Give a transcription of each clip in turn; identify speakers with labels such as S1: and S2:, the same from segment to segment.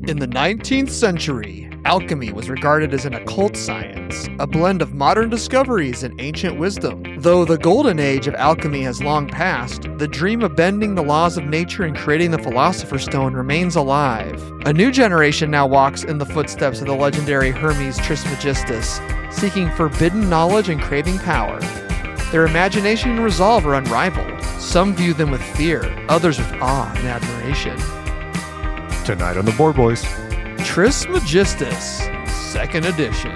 S1: In the 19th century, alchemy was regarded as an occult science, a blend of modern discoveries and ancient wisdom. Though the golden age of alchemy has long passed, the dream of bending the laws of nature and creating the Philosopher's Stone remains alive. A new generation now walks in the footsteps of the legendary Hermes Trismegistus, seeking forbidden knowledge and craving power. Their imagination and resolve are unrivaled. Some view them with fear, others with awe and admiration.
S2: Tonight on the Board Boys,
S1: Trismegistus, 2nd edition.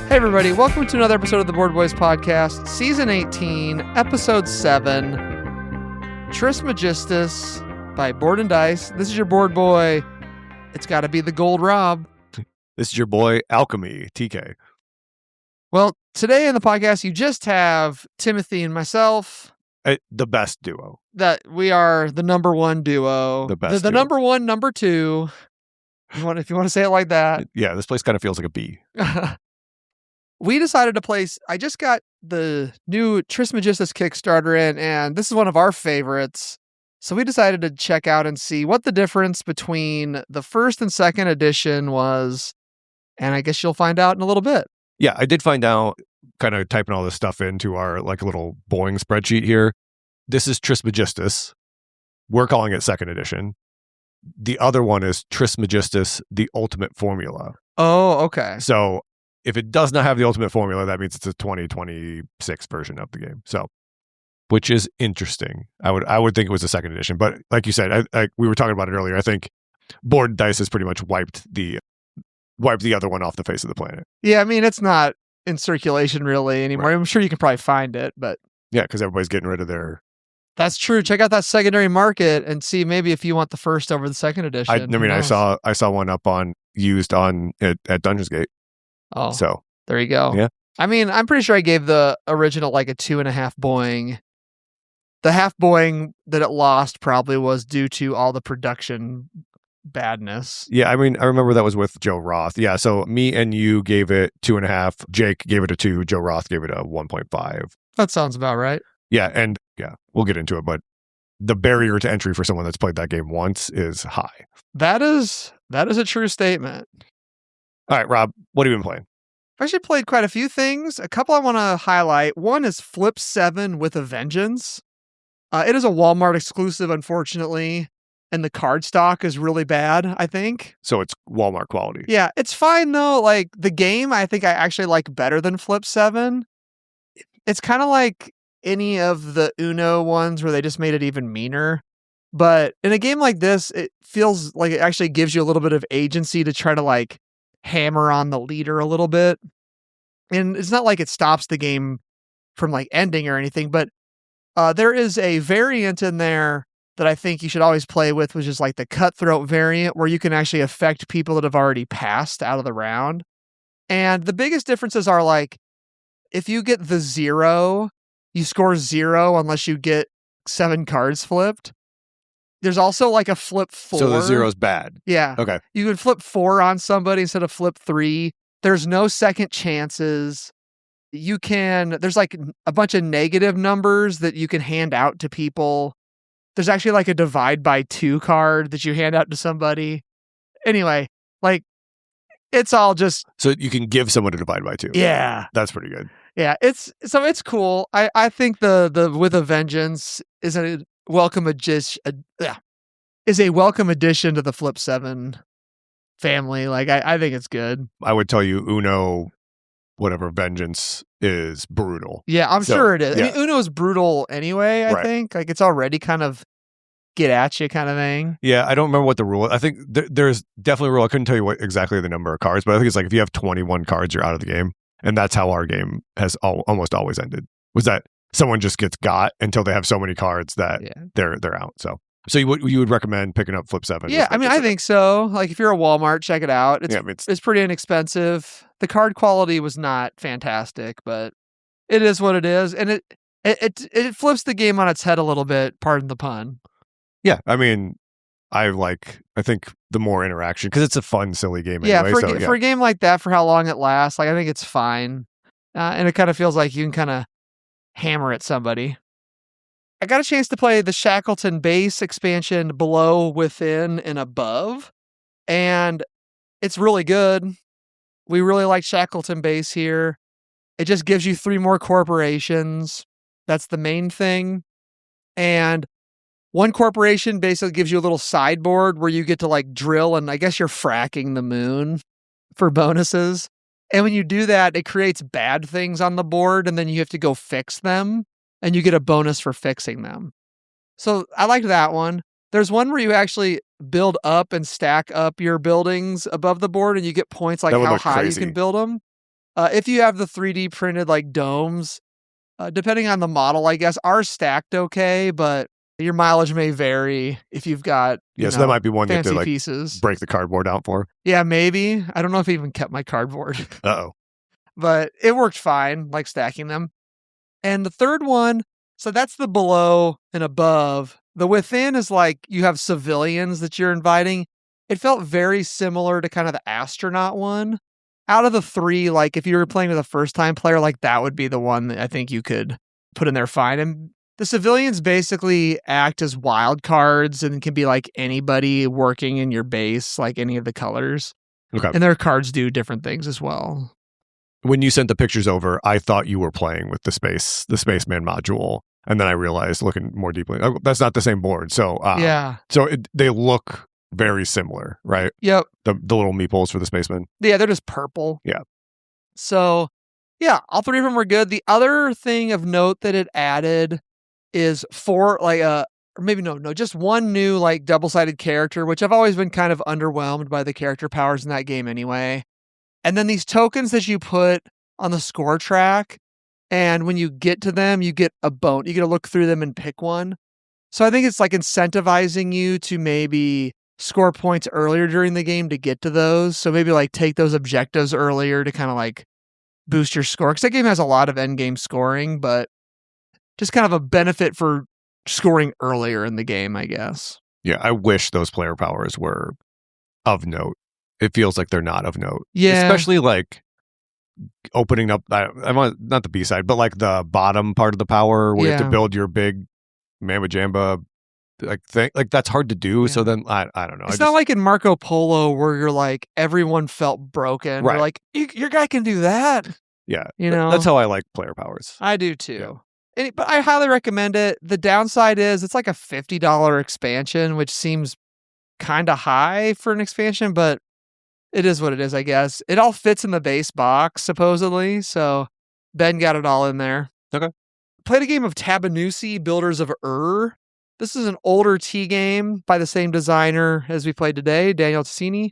S1: Hey everybody, welcome to another episode of the Board Boys podcast, Season 18, Episode 7, Trismegistus by Board and Dice. This is your board boy. It's got to be the Gold Rob.
S2: this is your boy Alchemy, TK.
S1: Well, today in the podcast, you just have Timothy and myself.
S2: The best duo.
S1: That we are the number one duo.
S2: The best
S1: The
S2: duo.
S1: number one, number two. If you want to say it like that.
S2: Yeah, this place kind of feels like a B.
S1: We decided to place, I just got the new Trismegistus Kickstarter in, and this is one of our favorites. So we decided to check out and see what the difference between the first and second edition was. And I guess you'll find out in a little bit.
S2: Yeah, I did find out, kind of typing all this stuff into our little Boeing spreadsheet here. This is Trismegistus. We're calling it 2nd edition. The other one is Trismegistus, the Ultimate Formula.
S1: Oh, okay.
S2: So if it does not have the Ultimate Formula, that means it's a 2026 version of the game. So, which is interesting. I would think it was a 2nd edition, but like you said, we were talking about it earlier. I think Board and Dice has pretty much wiped the other one off the face of the planet.
S1: Yeah, I mean, it's not in circulation really anymore. Right. I'm sure you can probably find it, but
S2: yeah, because everybody's getting rid of their.
S1: That's true. Check out that secondary market and see maybe if you want the first over the 2nd edition.
S2: I saw one up used at Dungeons Gate.
S1: Oh,
S2: so
S1: there you go.
S2: Yeah,
S1: I mean, I'm pretty sure I gave the original like a 2.5 Boeing. The half Boeing that it lost probably was due to all the production badness.
S2: Yeah, I mean, I remember that was with Joe Roth. Yeah, so me and you gave it 2.5. Jake gave it a 2. Joe Roth gave it a 1.5.
S1: That sounds about right.
S2: Yeah, and yeah, we'll get into it, but the barrier to entry for someone that's played that game once is high.
S1: That is a true statement.
S2: All right, Rob, what have you been playing?
S1: I've actually played quite a few things. A couple I want to highlight. One is Flip 7 with a Vengeance. It is a Walmart exclusive, unfortunately. And the card stock is really bad, I think.
S2: So it's Walmart quality.
S1: Yeah, it's fine though. Like the game, I think I actually like better than Flip 7. It's kind of like any of the Uno ones where they just made it even meaner. But in a game like this, it feels like it actually gives you a little bit of agency to try to like hammer on the leader a little bit. And it's not like it stops the game from like ending or anything, but there is a variant in there that I think you should always play with, which is like the cutthroat variant, where you can actually affect people that have already passed out of the round. And the biggest differences are like, if you get the 0, you score 0 unless you get 7 cards flipped. There's also like a flip 4.
S2: So the 0 is bad.
S1: Yeah.
S2: Okay.
S1: You can flip 4 on somebody instead of flip 3. There's no second chances. There's like a bunch of negative numbers that you can hand out to people. There's actually like a divide by 2 card that you hand out to somebody. Anyway, like it's all just.
S2: So you can give someone a divide by 2.
S1: Yeah.
S2: That's pretty good.
S1: Yeah. It's cool. I think the With a Vengeance is a welcome addition to the Flip 7 family. Like I think it's good.
S2: I would tell you Uno, whatever Vengeance is brutal.
S1: Yeah, I'm sure it is.
S2: Yeah.
S1: I mean, Uno is brutal anyway, I think. Like, it's already kind of get at you kind of thing.
S2: Yeah, I don't remember what the rule is. I think there's definitely a rule. I couldn't tell you what exactly the number of cards, but I think it's like if you have 21 cards, you're out of the game. And that's how our game has almost always ended, was that someone just gets got until they have so many cards that they're out. So you would recommend picking up Flip 7?
S1: Yeah, I mean, I think so. Like, if you're a Walmart, check it out. It's pretty inexpensive. The card quality was not fantastic, but it is what it is. And it flips the game on its head a little bit, pardon the pun.
S2: Yeah, I mean, I think the more interaction, because it's a fun, silly game anyway.
S1: For a game like that, for how long it lasts, like I think it's fine. And it kind of feels like you can kind of hammer at somebody. I got a chance to play the Shackleton base expansion Below, Within, and Above. and it's really good. We really like Shackleton base here. It just gives you 3 more corporations. That's the main thing. And one corporation basically gives you a little sideboard where you get to like drill, and I guess you're fracking the moon for bonuses. And when you do that, it creates bad things on the board, and then you have to go fix them, and you get a bonus for fixing them. So I liked that one. There's one where you actually build up and stack up your buildings above the board, and you get points like how high you can build them. If you have the 3D printed like domes, depending on the model, I guess ours stacked okay, but your mileage may vary if you've got
S2: so that might be one you have to like
S1: pieces.
S2: Break the cardboard out for.
S1: Yeah, maybe. I don't know if I even kept my cardboard.
S2: Uh-oh.
S1: But it worked fine, like stacking them. And the third one, so that's the below and above. The within is like you have civilians that you're inviting. It felt very similar to kind of the astronaut one. Out of the 3, like if you were playing with a first-time player, like that would be the one that I think you could put in there fine. And the civilians basically act as wild cards and can be like anybody working in your base, like any of the colors.
S2: Okay.
S1: And their cards do different things as well.
S2: When you sent the pictures over, I thought you were playing with the spaceman module. And then I realized, looking more deeply, oh, that's not the same board. So
S1: yeah.
S2: So they look very similar, right?
S1: Yep.
S2: The little meeples for the spacemen.
S1: Yeah, they're just purple.
S2: Yeah.
S1: So, yeah, all 3 of them were good. The other thing of note that it added is 4, like, or maybe just 1 new, like, double-sided character, which I've always been kind of underwhelmed by the character powers in that game anyway. And then these tokens that you put on the score track, and when you get to them, you get a bone. You get to look through them and pick one. So I think it's like incentivizing you to maybe score points earlier during the game to get to those. So maybe like take those objectives earlier to kind of like boost your score. Because that game has a lot of end game scoring, but just kind of a benefit for scoring earlier in the game, I guess.
S2: Yeah, I wish those player powers were of note. It feels like they're not of note.
S1: Yeah.
S2: Especially like opening up, I want not the B side, but like the bottom part of the power where you have to build your big Mamba Jamba like thing. Like that's hard to do. Yeah. So then I don't know.
S1: It's not like in Marco Polo where you're like everyone felt broken. Right. You're like your guy can do that.
S2: Yeah.
S1: You know,
S2: that's how I like player powers.
S1: I do too. Yeah. But I highly recommend it. The downside is it's like a $50 expansion, which seems kind of high for an expansion, but it is what it is, I guess. It all fits in the base box, supposedly. So Ben got it all in there.
S2: Okay.
S1: Played a game of Tabannusi, Builders of Ur. This is an older T game by the same designer as we played today, Daniel Tassini.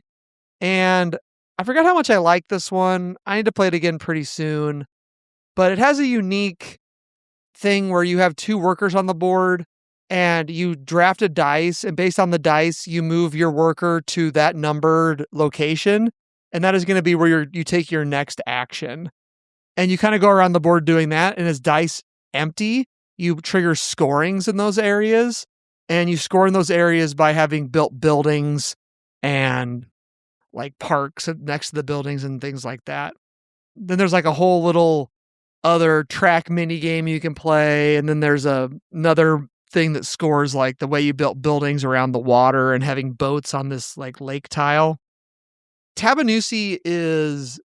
S1: And I forgot how much I liked this one. I need to play it again pretty soon. But it has a unique thing where you have 2 workers on the board and you draft a dice, and based on the dice, you move your worker to that numbered location. And that is going to be where you take your next action. And you kind of go around the board doing that. And as dice empty, you trigger scorings in those areas. And you score in those areas by having built buildings and like parks next to the buildings and things like that. Then there's like a whole little other track mini game you can play. And then there's another thing that scores like the way you built buildings around the water and having boats on this like lake tile. Tabannusi is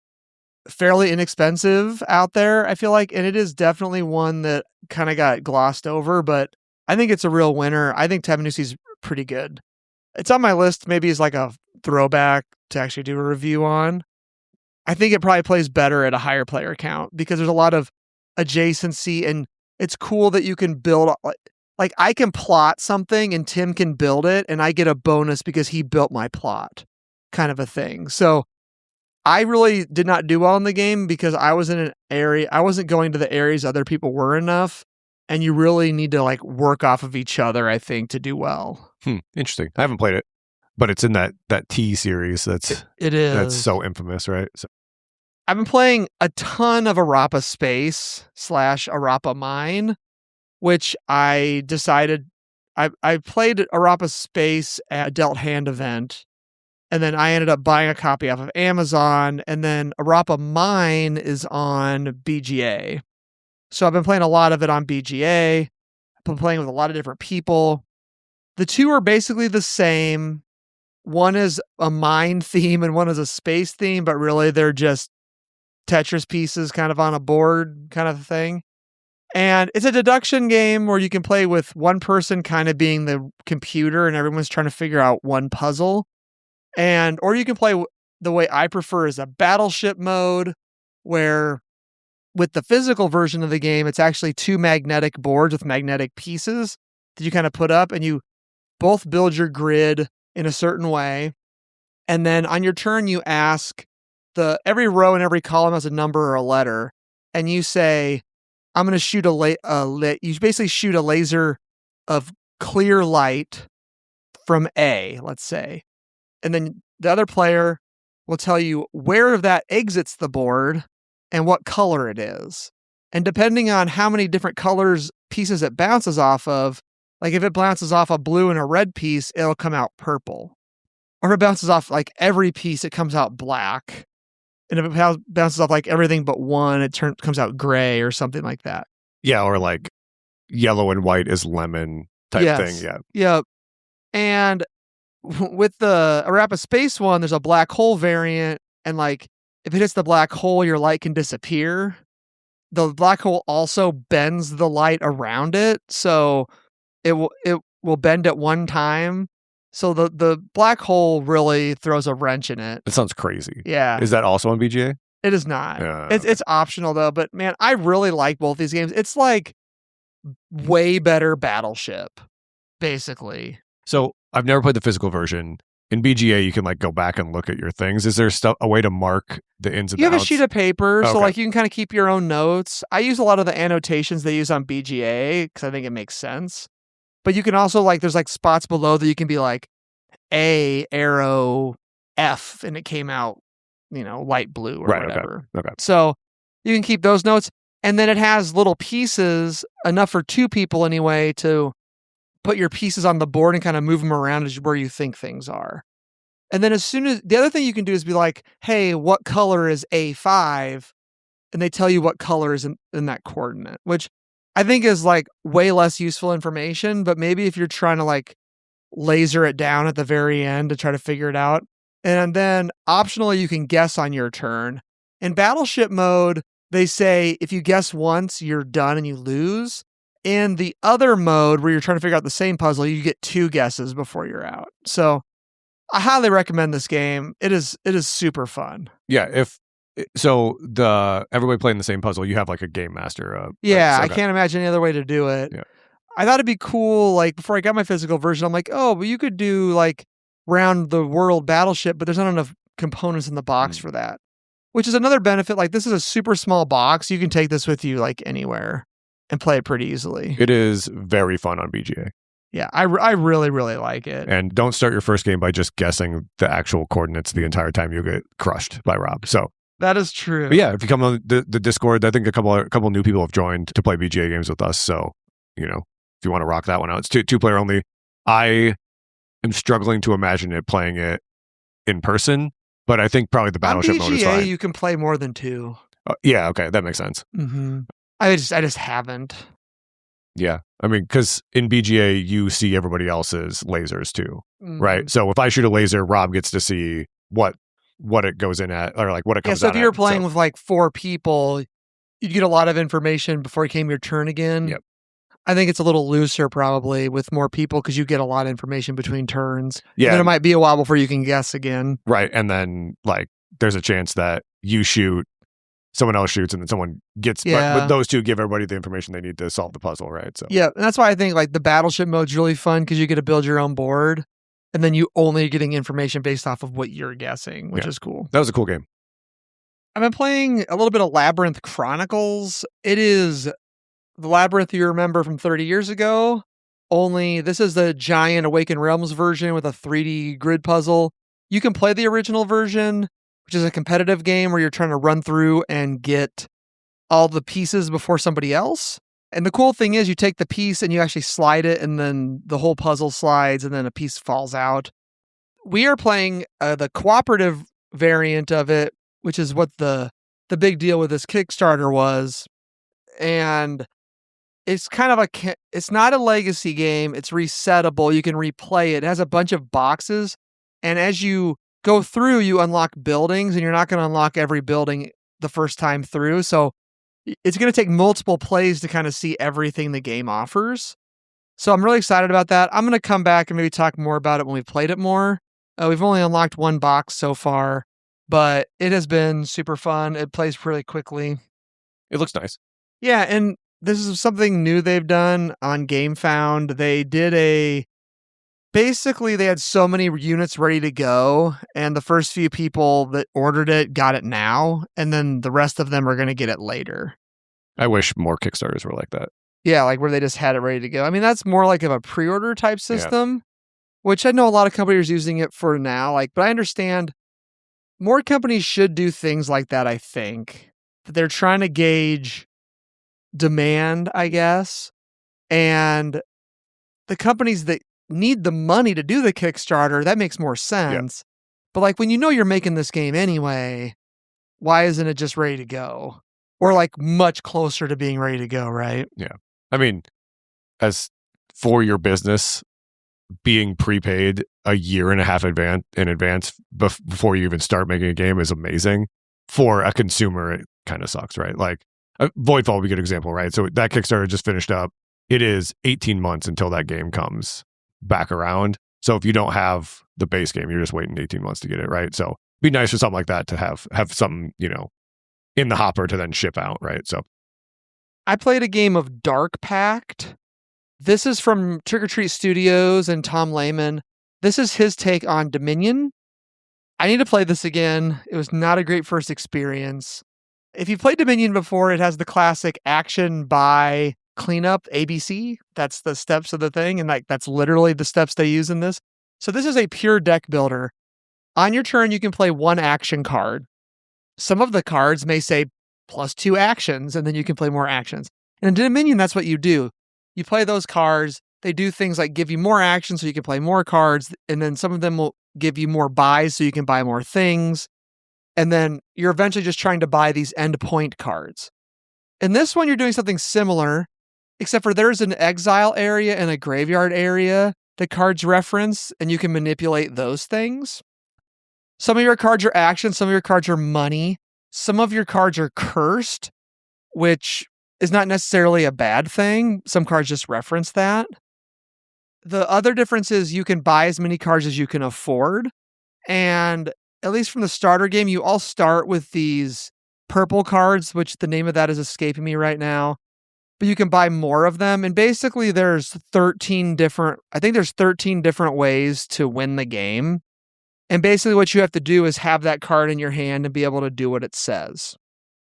S1: fairly inexpensive out there, I feel like, and it is definitely one that kind of got glossed over, but I think it's a real winner. I think Tabannusi's pretty good. It's on my list, maybe as like a throwback to actually do a review on. I think it probably plays better at a higher player count because there's a lot of adjacency, and it's cool that you can build like I can plot something and Tim can build it and I get a bonus because he built my plot, kind of a thing. So I really did not do well in the game because I was in an area, I wasn't going to the areas other people were enough. And you really need to like work off of each other, I think, to do well.
S2: Interesting. I haven't played it, but it's in that T series it is. That's so infamous, right? So.
S1: I've been playing a ton of Orapa Space / Orapa Mine, which I decided I played Orapa Space at a Dealt Hand event, and then I ended up buying a copy off of Amazon, and then Orapa Mine is on BGA. So I've been playing a lot of it on BGA. I've been playing with a lot of different people. The 2 are basically the same. one is a mine theme and one is a space theme, but really they're just Tetris pieces kind of on a board kind of thing. And it's a deduction game where you can play with one person kind of being the computer and everyone's trying to figure out one puzzle. Or you can play the way I prefer is a battleship mode where with the physical version of the game, it's actually 2 magnetic boards with magnetic pieces that you kind of put up and you both build your grid in a certain way. And then on your turn, you ask every row and every column has a number or a letter. And you say, I'm going to shoot you basically shoot a laser of clear light from A, let's say. And then the other player will tell you where that exits the board and what color it is. And depending on how many different colors pieces it bounces off of, like if it bounces off a blue and a red piece, it'll come out purple. Or if it bounces off like every piece, it comes out black. And if it bounces off like everything but one, it comes out gray or something like that.
S2: Yeah, or like yellow and white is lemon type thing. Yeah.
S1: Yep. And with the Orapa Space one, there's a black hole variant. And like if it hits the black hole, your light can disappear. The black hole also bends the light around it. So it will bend at one time. So the black hole really throws a wrench in it.
S2: It sounds crazy.
S1: Yeah.
S2: Is that also on BGA?
S1: It is not. It's optional though, but man, I really like both these games. It's like way better Battleship, basically.
S2: So I've never played the physical version. In BGA, you can like go back and look at your things. Is there a way to mark the ins and outs?
S1: You have a sheet of paper,
S2: Okay.
S1: so like you can kind of keep your own notes. I use a lot of the annotations they use on BGA because I think it makes sense. But you can also like there's like spots below that you can be like A arrow F and it came out, light blue or whatever.
S2: Okay.
S1: So you can keep those notes. And then it has little pieces, enough for 2 people anyway, to put your pieces on the board and kind of move them around as where you think things are. And then as soon as the other thing you can do is be like, hey, what color is A5? And they tell you what color is in that coordinate, which I think is like way less useful information. But maybe if you're trying to like laser it down at the very end to try to figure it out. And then optionally, you can guess on your turn. In Battleship mode, they say if you guess once, you're done and you lose. In the other mode where you're trying to figure out the same puzzle, you get 2 guesses before you're out. So I highly recommend this game. It is super fun.
S2: Yeah, everybody playing the same puzzle, you have like a game master.
S1: Yeah, I can't imagine any other way to do it.
S2: Yeah.
S1: I thought it'd be cool, like, before I got my physical version, I'm like, oh, but you could do, like, round the world Battleship, but there's not enough components in the box for that. Which is another benefit. Like, this is a super small box. You can take this with you, like, anywhere and play it pretty easily.
S2: It is very fun on BGA.
S1: Yeah, I really, really like it.
S2: And don't start your first game by just guessing the actual coordinates the entire time. You'll get crushed by Rob. So
S1: that is true.
S2: But yeah, if you come on the Discord, I think a couple new people have joined to play BGA games with us. So, if you want to rock that one out, it's two player only. I am struggling to imagine it playing it in person, but I think probably the Battleship mode is
S1: BGA,
S2: fine.
S1: you can play more than 2.
S2: Yeah, okay, that makes sense.
S1: Mm-hmm. I just haven't.
S2: Yeah, I mean, because in BGA you see everybody else's lasers too, right? So if I shoot a laser, Rob gets to see what it goes in at, or like what it comes out at.
S1: So if you were playing with like 4 people, you'd get a lot of information before it came your turn again.
S2: Yep.
S1: I think it's a little looser probably with more people because you get a lot of information between turns.
S2: Yeah.
S1: And then it might be a while before you can guess again.
S2: Right. And then like there's a chance that you shoot, someone else shoots, and then someone gets, but those two give everybody the information they need to solve the puzzle, right? So
S1: yeah, and that's why I think like the Battleship mode's really fun because you get to build your own board and then you only getting information based off of what you're guessing, which is cool.
S2: That was a cool game.
S1: I've been playing a little bit of Labyrinth Chronicles. It is the Labyrinth you remember from 30 years ago, only this is the giant Awakened Realms version with a 3D grid puzzle. You can play the original version, which is a competitive game where you're trying to run through and get all the pieces before somebody else. And the cool thing is you take the piece and you actually slide it and then the whole puzzle slides and then a piece falls out. We are playing the cooperative variant of it, which is what the big deal with this Kickstarter was. And it's kind of it's not a legacy game. It's resettable. You can replay it. It has a bunch of boxes And as you go through, you unlock buildings, and you're not going to unlock every building the first time through. So it's going to take multiple plays to kind of see everything the game offers. So I'm really excited about that. I'm going to come back and maybe talk more about it when we've played it more. We've only unlocked one box so far, but it has been super fun. It plays really quickly.
S2: It looks nice.
S1: Yeah, and this is something new they've done on Gamefound. They did basically they had so many units ready to go, and the first few people that ordered it got it now, and then the rest of them are going to get it later.
S2: I wish more Kickstarters were like that.
S1: Yeah, like where they just had it ready to go. I mean, that's more like of a pre-order type system, which I know a lot of companies are using it for now. But I understand more companies should do things like that, I think. That they're trying to gauge demand, I guess. And the companies that need the money to do the Kickstarter, that makes more sense. Yeah. But when you know you're making this game anyway, why isn't it just ready to go? Or much closer to being ready to go, right?
S2: Yeah. I mean, as for your business, being prepaid a year and a half in advance before you even start making a game is amazing. For a consumer, it kind of sucks, right? Voidfall would be a good example, right? So that Kickstarter just finished up. It is 18 months until that game comes back around. So if you don't have the base game, you're just waiting 18 months to get it, right? So it'd be nice for something like that to have something, in the hopper to then ship out, right? So
S1: I played a game of Dark Pact. This is from Trick or Treat Studios and Tom Lehman. This is his take on Dominion. I need to play this again. It was not a great first experience. If you played Dominion before, it has the classic action, buy, cleanup, ABC. That's the steps of the thing. And that's literally the steps they use in this. So this is a pure deck builder. On your turn, you can play one action card. Some of the cards may say +2 actions, and then you can play more actions. And in Dominion, that's what you do. You play those cards. They do things like give you more actions so you can play more cards. And then some of them will give you more buys so you can buy more things. And then you're eventually just trying to buy these endpoint cards. In this one, you're doing something similar, except for there's an exile area and a graveyard area that cards reference, and you can manipulate those things. Some of your cards are actions, some of your cards are money, some of your cards are cursed, which is not necessarily a bad thing. Some cards just reference that. The other difference is you can buy as many cards as you can afford. And at least from the starter game, you all start with these purple cards, which the name of that is escaping me right now. But you can buy more of them. And basically there's 13 different ways to win the game. And basically what you have to do is have that card in your hand and be able to do what it says.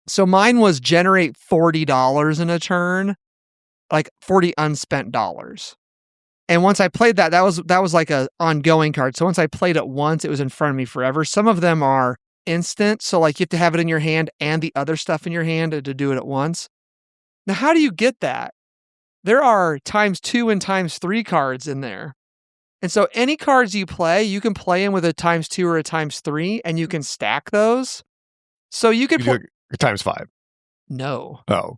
S1: So mine was generate $40 in a turn, 40 unspent dollars. And once I played that was like a ongoing card. So once I played it once, it was in front of me forever. Some of them are instant. So you have to have it in your hand and the other stuff in your hand to do it at once. Now, how do you get that? There are ×2 and ×3 cards in there. And so any cards you play, you can play them with a ×2 or a ×3, and you can stack those. So you could play
S2: ×5.
S1: No.
S2: Oh.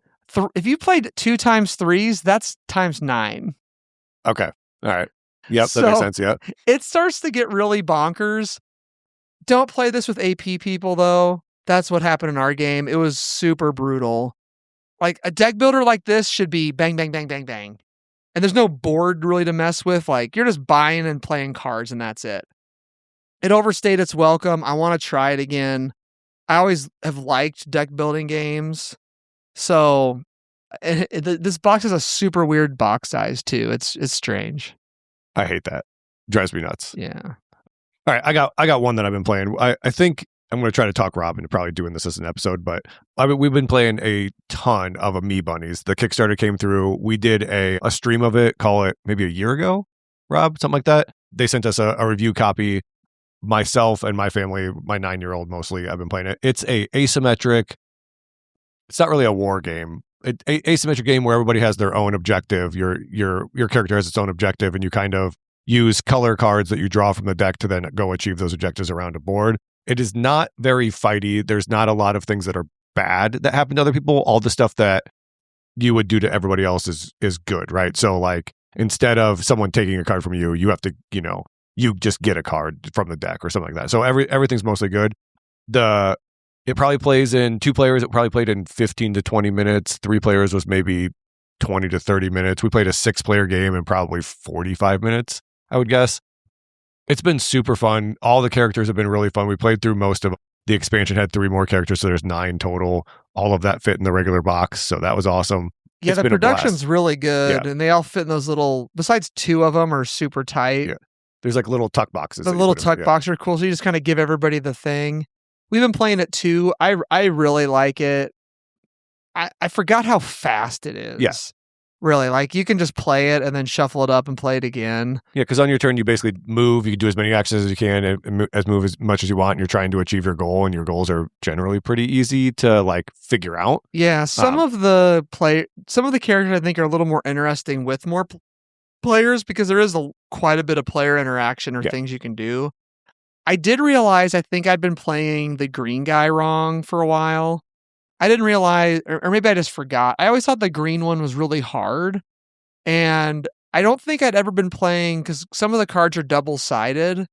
S1: If you played 2 ×3s, that's ×9.
S2: Okay. All right. Yep, that makes sense. Yeah.
S1: It starts to get really bonkers. Don't play this with AP people, though. That's what happened in our game. It was super brutal. A deck builder like this should be bang, bang, bang, bang, bang. And there's no board really to mess with. You're just buying and playing cards, and that's it. It overstayed its welcome. I want to try it again. I always have liked deck building games. So this box has a super weird box size, too. It's strange.
S2: I hate that. Drives me nuts.
S1: Yeah.
S2: All right. I got one that I've been playing. I think I'm going to try to talk Rob into probably doing this as an episode, but we've been playing a ton of Amoebunnies. The Kickstarter came through. We did a stream of it, call it maybe a year ago, Rob, something like that. They sent us a review copy. Myself and my family, my 9-year-old mostly, I've been playing it. It's a asymmetric. It's not really a war game. Asymmetric game where everybody has their own objective. Your character has its own objective, and you kind of use color cards that you draw from the deck to then go achieve those objectives around a board. It is not very fighty. There's not a lot of things that are bad that happen to other people. All the stuff that you would do to everybody else is good, right? So instead of someone taking a card from you, you have to, you just get a card from the deck or something like that. So everything's mostly good. It probably plays in 2 players. It probably played in 15 to 20 minutes. 3 players was maybe 20 to 30 minutes. We played a 6-player game in probably 45 minutes, I would guess. It's been super fun. All the characters have been really fun. We played through most of the expansion, had 3 more characters, so there's 9 total. All of that fit in the regular box, so that was awesome.
S1: Yeah, the production's really good, and they all fit in those little, besides 2 of them are super tight.
S2: Yeah. There's like little tuck boxes.
S1: The little tuck boxes are cool, so you just kind of give everybody the thing. We've been playing it too. I really like it. I forgot how fast it is.
S2: Yes.
S1: Really, like you can just play it and then shuffle it up and play it again.
S2: Yeah, because on your turn, you basically move. You can do as many actions as you can and move as much as you want. And you're trying to achieve your goal, and your goals are generally pretty easy to like figure out.
S1: Yeah, some of the characters I think are a little more interesting with more players because there is quite a bit of player interaction or things you can do. I did realize I think I'd been playing the green guy wrong for a while. I didn't realize, or maybe I just forgot. I always thought the green one was really hard. And I don't think I'd ever been playing, because some of the cards are double-sided.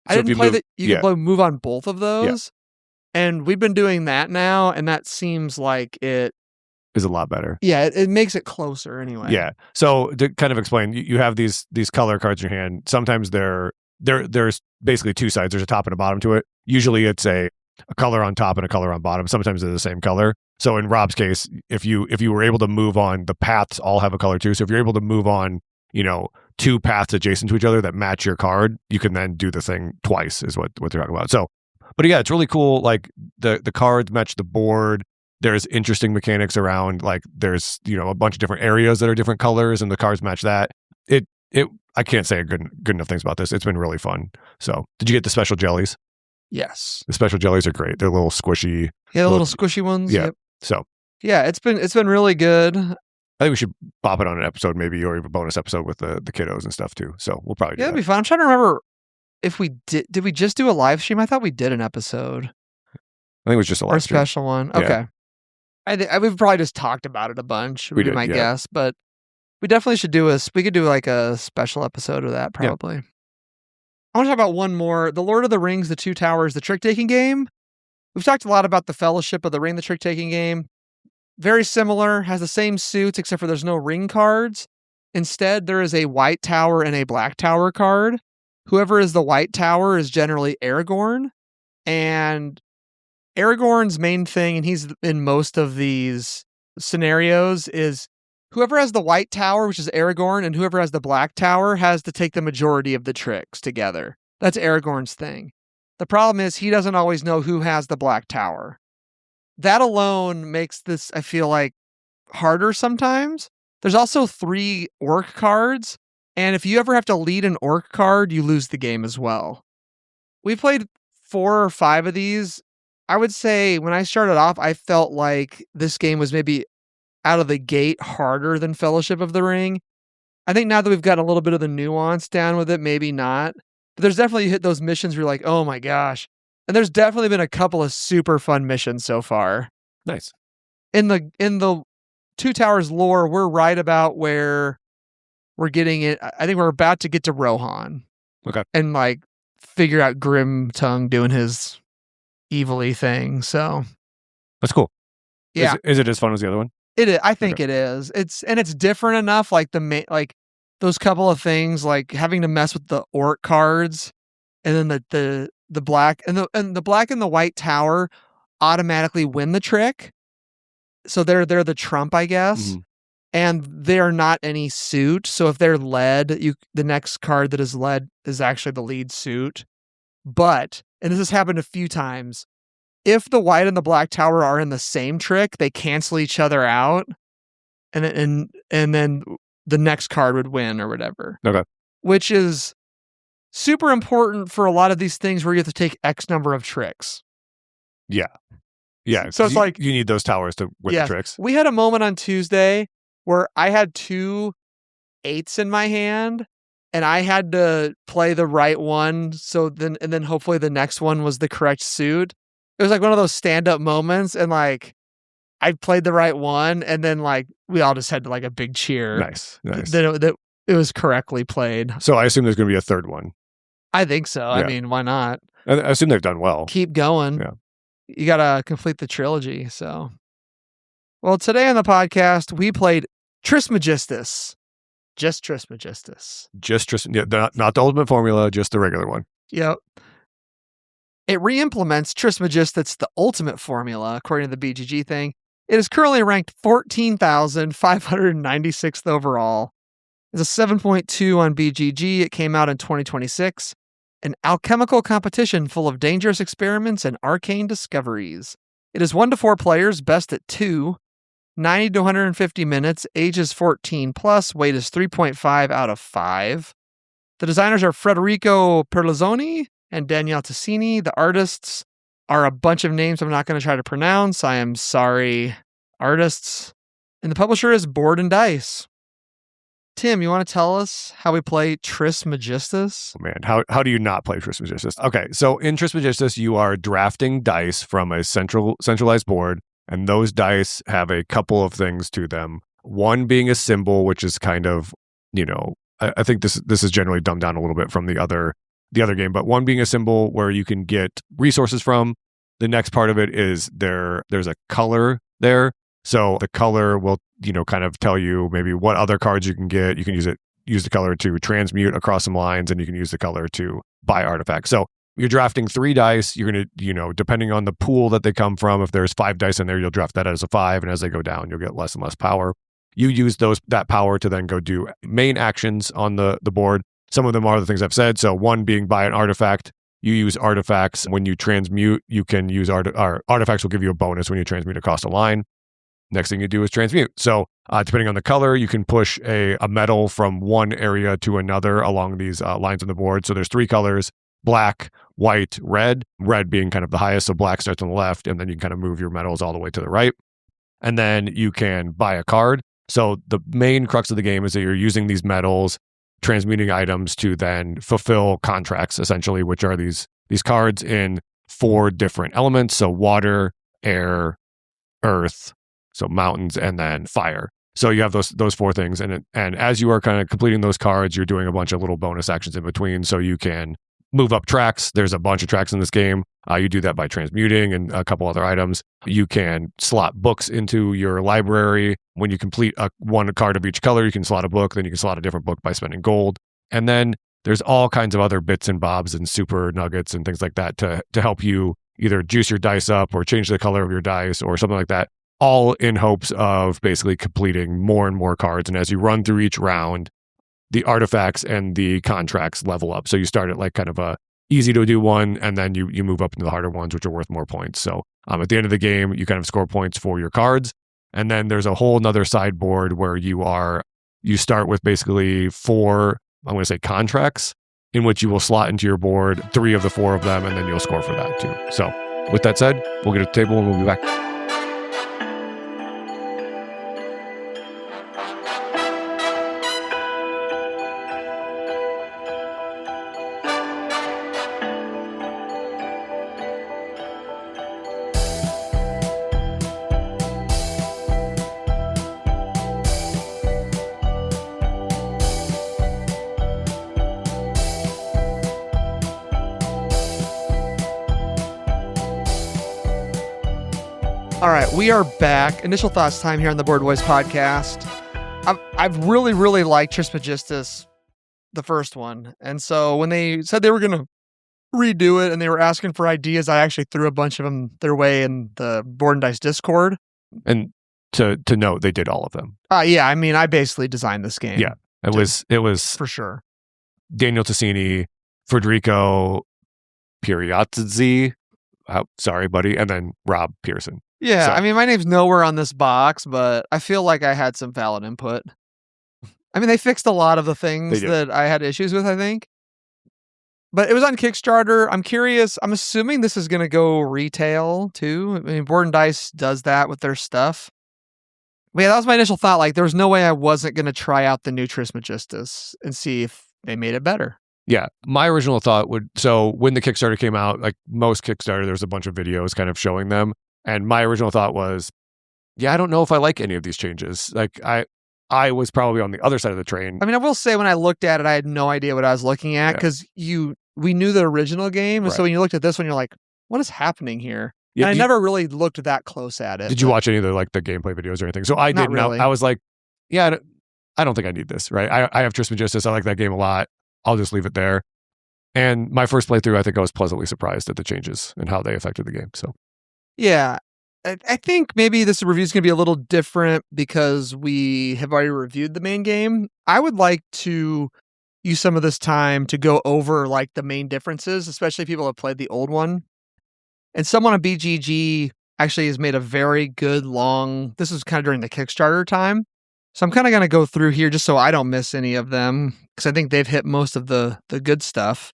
S1: I didn't play that you can move on both of those. Yeah. And we've been doing that now, and that seems like it
S2: is a lot better.
S1: Yeah, it makes it closer anyway.
S2: Yeah. So to kind of explain, you have these color cards in your hand. Sometimes there's basically 2 sides. There's a top and a bottom to it. Usually it's a color on top and a color on bottom. Sometimes they're the same color. So in Rob's case, if you were able to move on, the paths all have a color too. So if you're able to move on, 2 paths adjacent to each other that match your card, you can then do the thing twice is what they're talking about. So, but yeah, it's really cool. Like the cards match the board. There's interesting mechanics around, like there's, a bunch of different areas that are different colors and the cards match that. I can't say good enough things about this. It's been really fun. So did you get the special jellies?
S1: Yes.
S2: The special jellies are great. They're little squishy.
S1: Yeah, the little squishy ones.
S2: Yeah.
S1: Yep.
S2: So
S1: yeah, it's been really good.
S2: I think we should pop it on an episode maybe, or even a bonus episode with the kiddos and stuff too. So we'll probably do
S1: that'd be fun. I'm trying to remember if we did we just do a live stream? I thought we did an episode.
S2: I think it was just a live stream.
S1: Or a special one. Okay. Yeah. We've probably just talked about it a bunch, would be my guess, but we definitely should we could do like a special episode of that probably. Yeah. I want to talk about one more. The Lord of the Rings, The Two Towers, the trick-taking game. We've talked a lot about the Fellowship of the Ring, the trick-taking game. Very similar, has the same suits, except for there's no ring cards. Instead, there is a white tower and a black tower card. Whoever is the white tower is generally Aragorn. And Aragorn's main thing, and he's in most of these scenarios, is whoever has the white tower, which is Aragorn, and whoever has the black tower has to take the majority of the tricks together. That's Aragorn's thing. The problem is he doesn't always know who has the black tower. That alone makes this, I feel like, harder sometimes. There's also 3 orc cards, and if you ever have to lead an orc card, you lose the game as well. We played 4 or 5 of these. I would say when I started off, I felt like this game was maybe out of the gate harder than Fellowship of the Ring. I think now that we've got a little bit of the nuance down with it, maybe not. But there's definitely hit those missions where you're like, oh my gosh. And there's definitely been a couple of super fun missions so far.
S2: Nice.
S1: In the Two Towers lore, we're right about where we're getting it. I think we're about to get to Rohan.
S2: Okay.
S1: And like figure out Grim Tongue doing his evilly thing. So
S2: that's cool.
S1: Yeah.
S2: Is it as fun as the other one?
S1: It is. I think it is. It's different enough. Like those couple of things, like having to mess with the orc cards, and then the black and the black and the white tower automatically win the trick. So they're the trump, I guess, and they are not any suit. So if they're led, the next card that is led is actually the lead suit. But, and this has happened a few times, if the white and the black tower are in the same trick, they cancel each other out, and then the next card would win or whatever.
S2: Okay.
S1: Which is super important for a lot of these things where you have to take X number of tricks.
S2: Yeah. Yeah.
S1: So it's like
S2: you need those towers to win the tricks.
S1: We had a moment on Tuesday where I had 2 8s in my hand, and I had to play the right one. So then hopefully the next one was the correct suit. It was like one of those stand-up moments, and like I played the right one, and then like we all just had like a big cheer.
S2: Nice.
S1: That it was correctly played.
S2: So I assume there's going to be a third one.
S1: I think so. I mean, why not?
S2: I assume they've done well.
S1: Keep going.
S2: Yeah.
S1: You got to complete the trilogy. So, well, today on the podcast, we played Trismegistus. Just Trismegistus.
S2: Not the ultimate formula, just the regular one.
S1: Yep. It re-implements Trismegistus, the ultimate formula, according to the BGG thing. It is currently ranked 14,596th overall. It's a 7.2 on BGG. It came out in 2026. An alchemical competition full of dangerous experiments and arcane discoveries. It is 1 to 4 players, best at 2, 90 to 150 minutes, ages 14 plus, weight is 3.5 out of 5. The designers are Federico Perlazzoni and Daniele Tassini. The artists are a bunch of names I'm not going to try to pronounce. I am sorry, artists. And the publisher is Board and Dice. Tim, you want to tell us how we play Trismegistus?
S2: Oh, man, how do you not play Trismegistus? Okay, so in Trismegistus, you are drafting dice from a centralized board, and those dice have a couple of things to them. One being a symbol, which is kind of, I think this is generally dumbed down a little bit from the other game, but one being a symbol where you can get resources from. The next part of it is there's a color there. So the color will, kind of tell you maybe what other cards you can get. You can use the color to transmute across some lines, and you can use the color to buy artifacts. So you're drafting 3 dice. You're going to, depending on the pool that they come from, if there's 5 dice in there, you'll draft that as a 5. And as they go down, you'll get less and less power. You use that power to then go do main actions on the board. Some of them are the things I've said. So one being buy an artifact. You use artifacts. When you transmute, you can use artifacts will give you a bonus when you transmute across a line. Next thing you do is transmute. So depending on the color, you can push a metal from one area to another along these lines on the board. So there's 3 colors: black, white, red. Red being kind of the highest, so black starts on the left, and then you can kind of move your metals all the way to the right. And then you can buy a card. So the main crux of the game is that you're using these metals, transmuting items to then fulfill contracts, essentially, which are these cards in 4 different elements. So water, air, earth, so mountains, and then fire. So you have those 4 things. And as you are kind of completing those cards, you're doing a bunch of little bonus actions in between. So you can move up tracks. There's a bunch of tracks in this game. You do that by transmuting and a couple other items. You can slot books into your library. When you complete one card of each color, you can slot a book. Then you can slot a different book by spending gold. And then there's all kinds of other bits and bobs and super nuggets and things like that to help you either juice your dice up or change the color of your dice or something like that, all in hopes of basically completing more and more cards. And as you run through each round, the artifacts and the contracts level up. So you start at like kind of a easy to do one, and then you move up into the harder ones, which are worth more points. So at the end of the game, you kind of score points for your cards. And then there's a whole nother sideboard where you start with basically 4, I'm going to say contracts, in which you will slot into your board 3 of the 4 of them, and then you'll score for that too. So with that said, we'll get a table and we'll be back.
S1: All right, we are back. Initial thoughts time here on the Board Boys podcast. I've really, really liked Trismegistus, the first one. And so when they said they were going to redo it and they were asking for ideas, I actually threw a bunch of them their way in the Board and Dice Discord.
S2: And to note, they did all of them.
S1: Yeah, I mean, I basically designed this game.
S2: Yeah, it was
S1: for sure.
S2: Daniele Tassini, Federico Pieriazzi, sorry, buddy, and then Rob Pearson.
S1: Yeah,
S2: So-
S1: I mean, my name's nowhere on this box, but I feel like I had some valid input. I mean, they fixed a lot of the things
S2: They did.
S1: that I had issues with, I think. But it was on Kickstarter. I'm curious. I'm assuming this is going to go retail too. I mean, Board and Dice does that with their stuff. But yeah, that was my initial thought. Like, there was no way I wasn't going to try out the new Trismegistus and see if they made it better.
S2: Yeah, my original thought so when the Kickstarter came out, like most Kickstarter, there's a bunch of videos kind of showing them. And my original thought was, yeah, I don't know if I like any of these changes. Like I was probably on the other side of the train.
S1: I mean, I will say when I looked at it, I had no idea what I was looking at because you we knew the original game, and so
S2: Right.
S1: when you looked at this one, you're like, "What is happening here?"
S2: Yeah,
S1: And I never really looked that close at it.
S2: did you
S1: but
S2: watch any of the gameplay videos or anything? So I
S1: Not
S2: did. Now
S1: really.
S2: I was like, yeah, I don't think I need this. Right. I have Trismegistus. I like that game a lot. I'll just leave it there. And my first playthrough, I think I was pleasantly surprised at the changes and how they affected the game. So
S1: Yeah. I think maybe this review is going to be a little different because we have already reviewed the main game. I would like to use some of this time to go over like the main differences, especially if people have played the old one. And someone on BGG actually has made a very good long, this was kind of during the Kickstarter time. So I'm kind of going to go through here just so I don't miss any of them because I think they've hit most of the good stuff.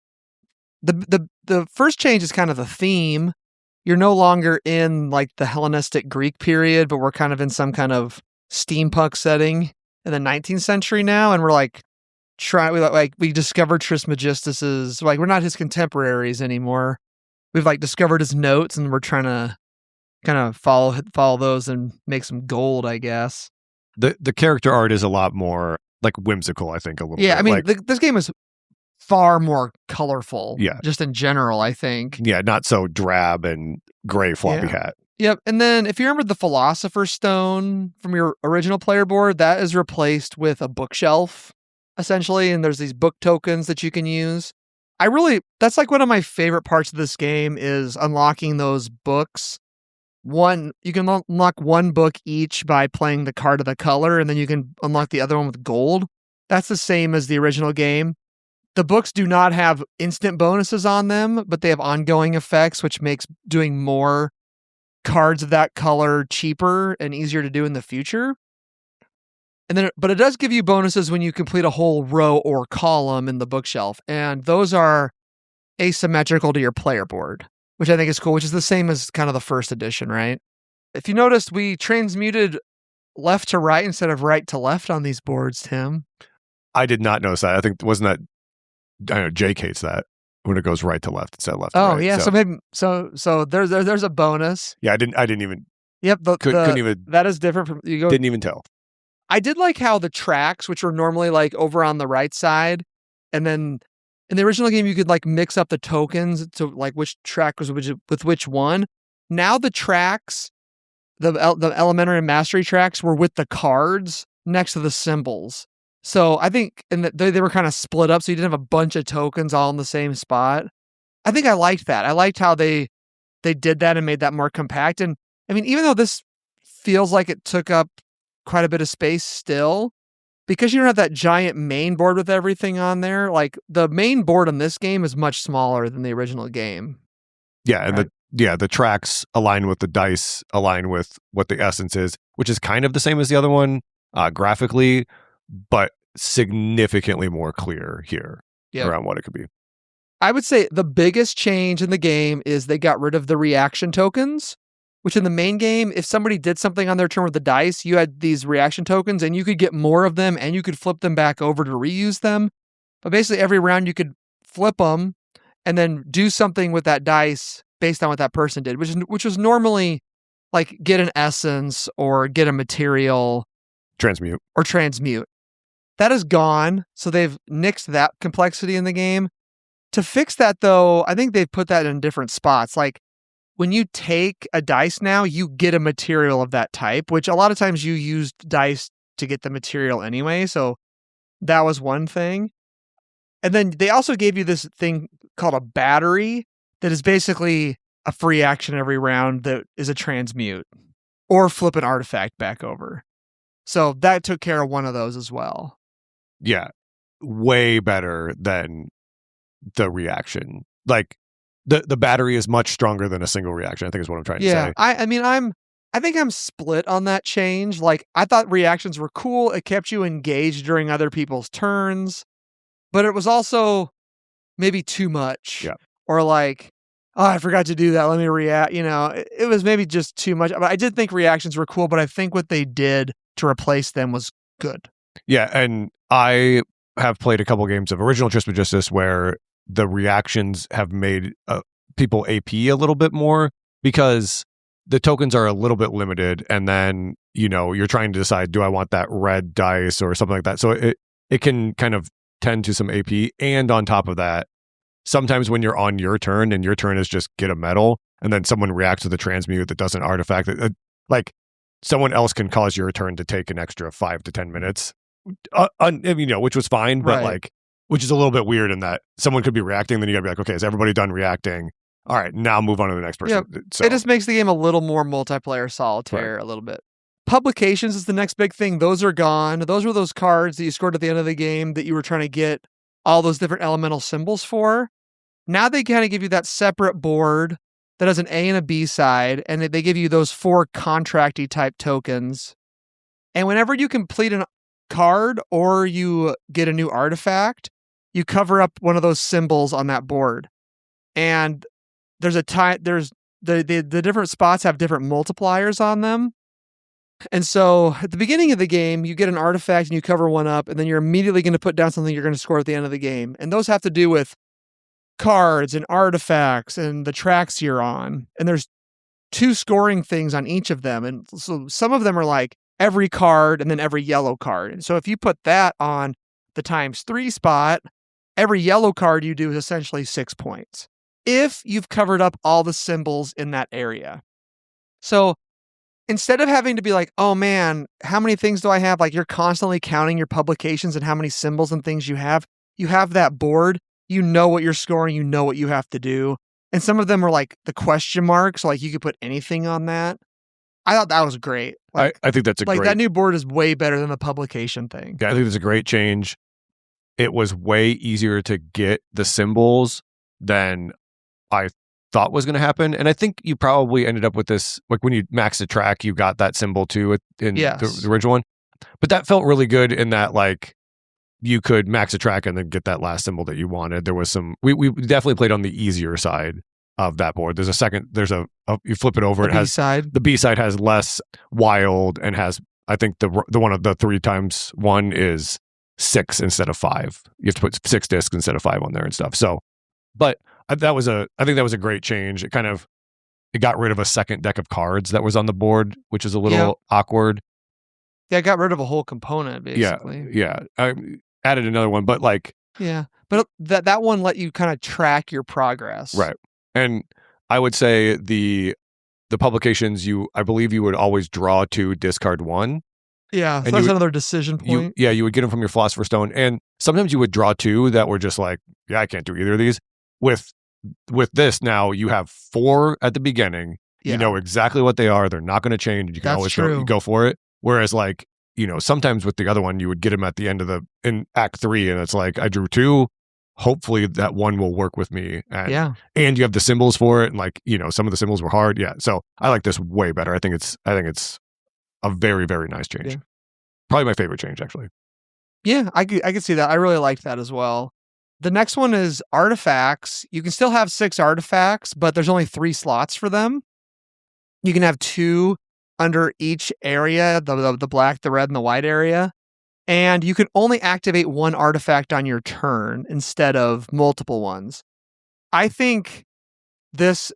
S1: The first change is kind of the theme. You're no longer in like the Hellenistic Greek period, but we're kind of in some kind of steampunk setting in the 19th century now, and we're like we discovered Trismegistus's, like we're not his contemporaries anymore. We've like discovered his notes, and we're trying to kind of follow those and make some gold, I guess.
S2: the character art is a lot more like whimsical, I think, a little
S1: Yeah,
S2: bit.
S1: I mean,
S2: like,
S1: this game is far more colorful.
S2: Yeah.
S1: Just in general, I think.
S2: yeah, not so drab and gray floppy
S1: Yeah.
S2: hat.
S1: Yep. And then if you remember the Philosopher's Stone from your original player board, that is replaced with a bookshelf, essentially. And there's these book tokens that you can use. That's like one of my favorite parts of this game is unlocking those books. You can unlock one book each by playing the card of the color, and then you can unlock the other one with gold. That's the same as the original game. The books do not have instant bonuses on them, but they have ongoing effects, which makes doing more cards of that color cheaper and easier to do in the future. But it does give you bonuses when you complete a whole row or column in the bookshelf, and those are asymmetrical to your player board, which I think is cool, which is the same as kind of the first edition, right? If you noticed, we transmuted left to right instead of right to left on these boards, Tim.
S2: I did not notice that. I think wasn't that I know Jake hates that when it goes right to left instead of left to
S1: Oh
S2: right.
S1: yeah, so maybe so there's a bonus.
S2: Yeah, I didn't even
S1: Yep,
S2: couldn't even
S1: that is different from you go.
S2: didn't even tell.
S1: I did like how the tracks, which were normally like over on the right side, and then in the original game you could like mix up the tokens to like which track was with which one. Now the tracks, the elementary and mastery tracks were with the cards next to the symbols. So I think they were kind of split up, so you didn't have a bunch of tokens all in the same spot. I think I liked that. I liked how they did that and made that more compact. And I mean, even though this feels like it took up quite a bit of space still, because you don't have that giant main board with everything on there, like the main board on this game is much smaller than the original game.
S2: Yeah, and
S1: right?
S2: the tracks align with the dice, align with what the essence is, which is kind of the same as the other one graphically, but significantly more clear here around what it could be.
S1: I would say the biggest change in the game is they got rid of the reaction tokens, which in the main game, if somebody did something on their turn with the dice, you had these reaction tokens and you could get more of them and you could flip them back over to reuse them. But basically every round you could flip them and then do something with that dice based on what that person did, which was normally like get an essence or get a material.
S2: Transmute.
S1: That is gone, so they've nixed that complexity in the game. To fix that, though, I think they've put that in different spots. Like, when you take a dice now, you get a material of that type, which a lot of times you used dice to get the material anyway, so that was one thing. And then they also gave you this thing called a battery that is basically a free action every round that is a transmute, or flip an artifact back over. So that took care of one of those as well.
S2: Yeah, way better than the reaction. Like the battery is much stronger than a single reaction, I think is what I'm trying to say.
S1: I think I'm split on that change. Like, I thought reactions were cool. It kept you engaged during other people's turns, but it was also maybe too much.
S2: Yeah.
S1: Or like, oh, I forgot to do that. Let me react. It was maybe just too much. But I did think reactions were cool, but I think what they did to replace them was good.
S2: Yeah, and I have played a couple games of original Trismegistus where the reactions have made people AP a little bit more because the tokens are a little bit limited, and then you're trying to decide, do I want that red dice or something like that. So it can kind of tend to some AP, and on top of that, sometimes when you're on your turn and your turn is just get a medal, and then someone reacts with a transmute that does an artifact, like someone else can cause your turn to take an extra 5 to 10 minutes, which was fine, but like, which is a little bit weird in that someone could be reacting, then you gotta be like, okay, is everybody done reacting? All right, now move on to the next person.
S1: Yeah,
S2: So
S1: it just makes the game a little more multiplayer solitaire a little bit. Publications is the next big thing. Those are gone. Those were those cards that you scored at the end of the game that you were trying to get all those different elemental symbols for. Now they kind of give you that separate board that has an A and a B side, and they give you those 4 contracty type tokens. And whenever you complete a card or you get a new artifact, you cover up one of those symbols on that board. And there's the different spots have different multipliers on them. And so at the beginning of the game, you get an artifact and you cover one up, and then you're immediately going to put down something you're going to score at the end of the game. And those have to do with cards and artifacts and the tracks you're on. And there's 2 scoring things on each of them. And so some of them are like every card and then every yellow card. And so if you put that on the ×3 spot, every yellow card you do is essentially 6 points, if you've covered up all the symbols in that area. So instead of having to be like, oh man, how many things do I have? Like, you're constantly counting your publications and how many symbols and things you have that board, you know what you're scoring, you know what you have to do. And some of them are like the question marks, so like you could put anything on that. I thought that was great. Like,
S2: I think that's
S1: like that new board is way better than the publication thing.
S2: Yeah, I think it's a great change. It was way easier to get the symbols than I thought was going to happen. And I think you probably ended up with this, like when you maxed the track, you got that symbol too in the original one. But that felt really good in that, like, you could max a track and then get that last symbol that you wanted. There was some, we definitely played on the easier side of that board. There's you flip it over, it has the B side has less wild and has, I think the one of the 3x1 is 6 instead of 5. You have to put 6 discs instead of 5 on there and stuff. So, but I think that was a great change. It got rid of a second deck of cards that was on the board, which is a little awkward.
S1: Yeah, it got rid of a whole component, basically.
S2: Yeah. I added another one, but like...
S1: Yeah, but that one let you kind of track your progress.
S2: Right. And I would say the publications, I believe you would always draw 2, discard 1.
S1: Yeah, so that's another decision point.
S2: You would get them from your Philosopher's Stone. And sometimes you would draw 2 that were just like, yeah, I can't do either of these. With this now, you have 4 at the beginning. Yeah. You know exactly what they are. They're not going to change. You can always go for it. Whereas, like, sometimes with the other one, you would get them at the end in Act 3, and it's like, I drew 2. Hopefully that one will work with me. And you have the symbols for it, and like, some of the symbols were hard. Yeah. So I like this way better. I think it's a very, very nice change. Yeah. Probably my favorite change, actually.
S1: Yeah, I could see that. I really liked that as well. The next one is artifacts. You can still have 6 artifacts, but there's only 3 slots for them. You can have 2 under each area, the black, the red, and the white area. And you can only activate 1 artifact on your turn instead of multiple ones. I think this...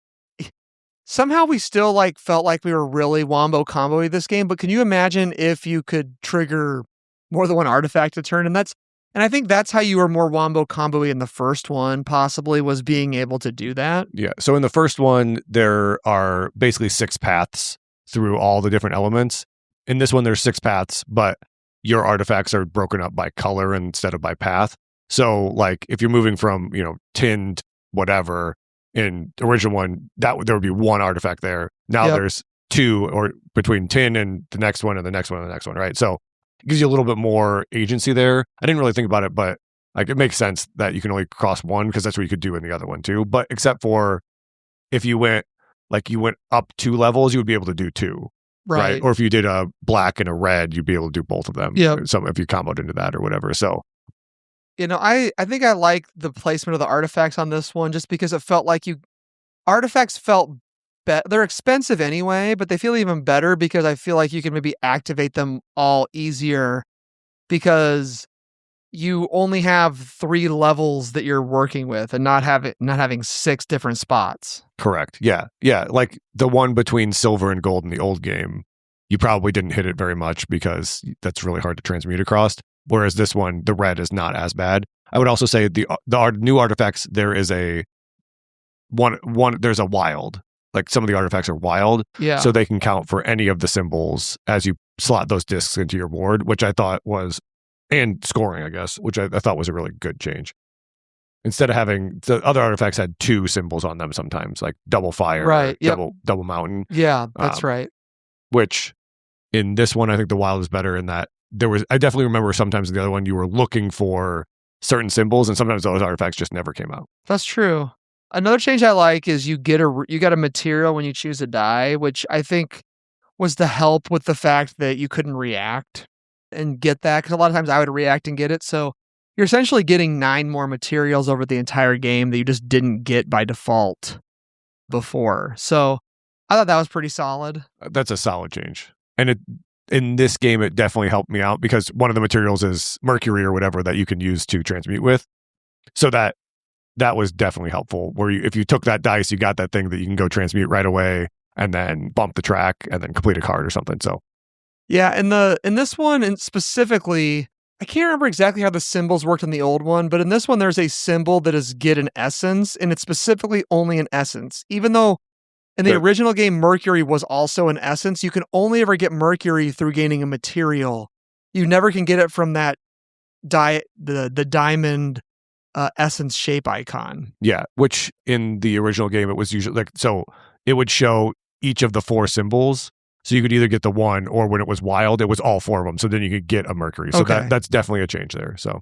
S1: Somehow we still felt like we were really wombo combo-y this game, but can you imagine if you could trigger more than 1 artifact a turn? And I think that's how you were more wombo combo-y in the first one, possibly, was being able to do that.
S2: Yeah. So in the first one, there are basically 6 paths through all the different elements. In this one, there's 6 paths, but your artifacts are broken up by color instead of by path. So, like, if you're moving from, tin to whatever, in the original one, there would be 1 artifact there. Now there's 2, or between tin and the next one and the next one and the next one, right? So it gives you a little bit more agency there. I didn't really think about it, but like, it makes sense that you can only cross 1 because that's what you could do in the other one too. But except for if you went up 2 levels, you would be able to do 2. Right. Or if you did a black and a red, you'd be able to do both of them. Yeah. So if you comboed into that or whatever. So,
S1: I think I like the placement of the artifacts on this one just because it felt like artifacts felt they're expensive anyway, but they feel even better because I feel like you can maybe activate them all easier because you only have 3 levels that you're working with and not having 6 different spots.
S2: Correct. Yeah. Yeah. Like the one between silver and gold in the old game, you probably didn't hit it very much because that's really hard to transmute across. Whereas this one, the red is not as bad. I would also say the new artifacts, there is a there's a wild. Like some of the artifacts are wild,
S1: Yeah.
S2: so they can count for any of the symbols as you slot those discs into your board, which I thought was, and scoring, I guess, which I thought was a really good change. Instead of having the other artifacts had 2 symbols on them sometimes, like double fire,
S1: Right. Yep.
S2: double mountain.
S1: Yeah, that's right.
S2: Which in this one, I think the wild is better in that I definitely remember sometimes in the other one you were looking for certain symbols, and sometimes those artifacts just never came out.
S1: That's true. Another change I like is you get a material when you choose a die, which I think was to help with the fact that you couldn't react and get that, because a lot of times I would react and get it. So you're essentially getting 9 more materials over the entire game that you just didn't get by default before. So I thought that was pretty solid.
S2: That's a solid change. And in this game, it definitely helped me out because one of the materials is mercury or whatever that you can use to transmute with. So that was definitely helpful. Where if you took that dice, you got that thing that you can go transmute right away and then bump the track and then complete a card or something. So
S1: yeah, in this one, and specifically, I can't remember exactly how the symbols worked in the old one, but in this one, there's a symbol that is get an essence, and it's specifically only an essence. Even though in the original game, mercury was also an essence, you can only ever get mercury through gaining a material. You never can get it from that the diamond essence shape icon.
S2: Yeah, which in the original game, it was usually so it would show each of the 4 symbols. So you could either get the one, or when it was wild, it was all 4 of them. So then you could get a mercury. So that's definitely a change there. So,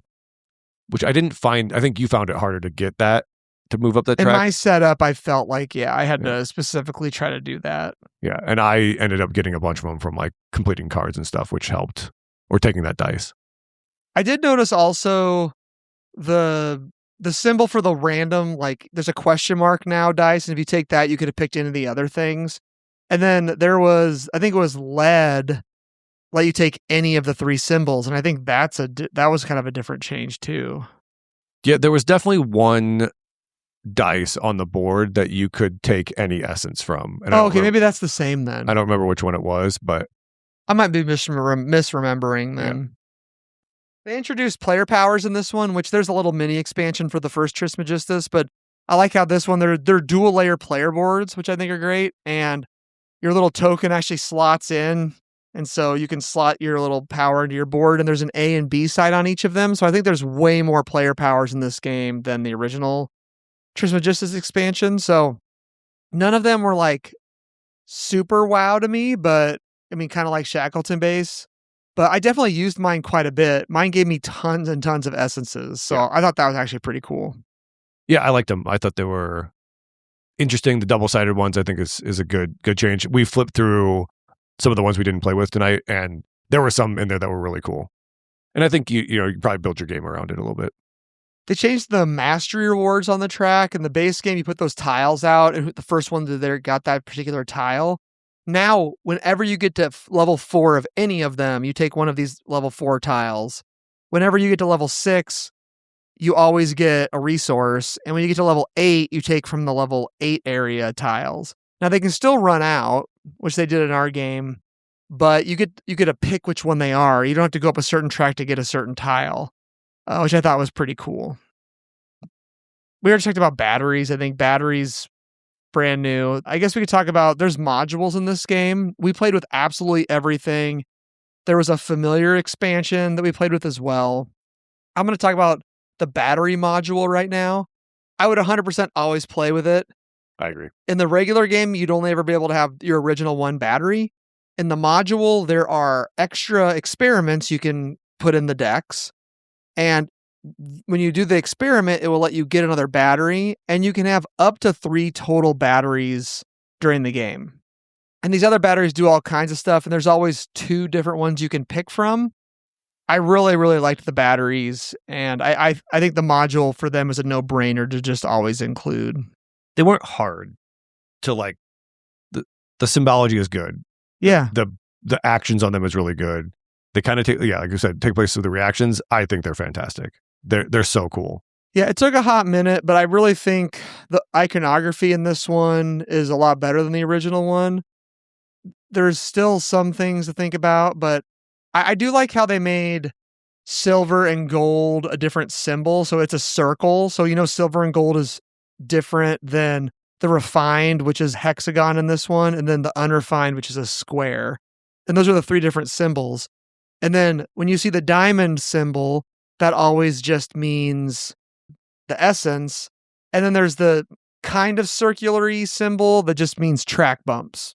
S2: which I didn't find. I think you found it harder to get that to move up that track.
S1: In my setup, I felt like I had to specifically try to do that.
S2: Yeah, and I ended up getting a bunch of them from like completing cards and stuff, which helped, or taking that dice.
S1: I did notice also the symbol for the random, like there's a question mark now dice, and if you take that, you could have picked any of the other things. And then there was, I think it was lead, let you take any of the 3 symbols, and I think that was kind of a different change too.
S2: Yeah, there was definitely one dice on the board that you could take any essence from. And
S1: maybe that's the same then.
S2: I don't remember which one it was, but
S1: I might be misremembering then. Yeah. They introduced player powers in this one, which there's a little mini expansion for the first Trismegistus, but I like how this one, they're dual layer player boards, which I think are great, and your little token actually slots in, and so you can slot your little power into your board, and there's an A and B side on each of them, so I think there's way more player powers in this game than the original Trismegistus expansion, so none of them were like super wow to me, but I mean, kind of like Shackleton base. But I definitely used mine quite a bit. Mine gave me tons and tons of essences. So I thought that was actually pretty cool.
S2: Yeah, I liked them. I thought they were interesting. The double-sided ones, I think, is a good change. We flipped through some of the ones we didn't play with tonight, and there were some in there that were really cool. And I think you probably build your game around it a little bit.
S1: They changed the mastery rewards on the track. In the base game, you put those tiles out, and the first one there got that particular tile. Now, whenever you get to level 4 of any of them, you take one of these level 4 tiles. Whenever you get to level 6, you always get a resource. And when you get to level 8, you take from the level 8 area tiles. Now, they can still run out, which they did in our game, but you get to pick which one they are. You don't have to go up a certain track to get a certain tile, which I thought was pretty cool. We already talked about batteries. I think batteries brand new. I guess we could talk about, there's modules in this game. We played with absolutely everything. There was a familiar expansion that we played with as well. I'm going to talk about the battery module right now. I would 100% always play with it.
S2: I agree.
S1: In the regular game, you'd only ever be able to have your original 1 battery. In the module, there are extra experiments you can put in the decks. And when you do the experiment, it will let you get another battery, and you can have up to 3 total batteries during the game. And these other batteries do all kinds of stuff, and there's always 2 different ones you can pick from. I really, really liked the batteries, and I think the module for them is a no-brainer to just always include.
S2: They weren't hard to like. The symbology is good.
S1: Yeah.
S2: The actions on them is really good. They kind of take, like you said, take place through the reactions. I think they're fantastic. They're so cool.
S1: Yeah, it took a hot minute, but I really think the iconography in this one is a lot better than the original one. There's still some things to think about, but I do like how they made silver and gold a different symbol. So it's a circle. So, silver and gold is different than the refined, which is hexagon in this one, and then the unrefined, which is a square. And those are the 3 different symbols. And then when you see the diamond symbol, that always just means the essence. And then there's the kind of circular-y symbol that just means track bumps.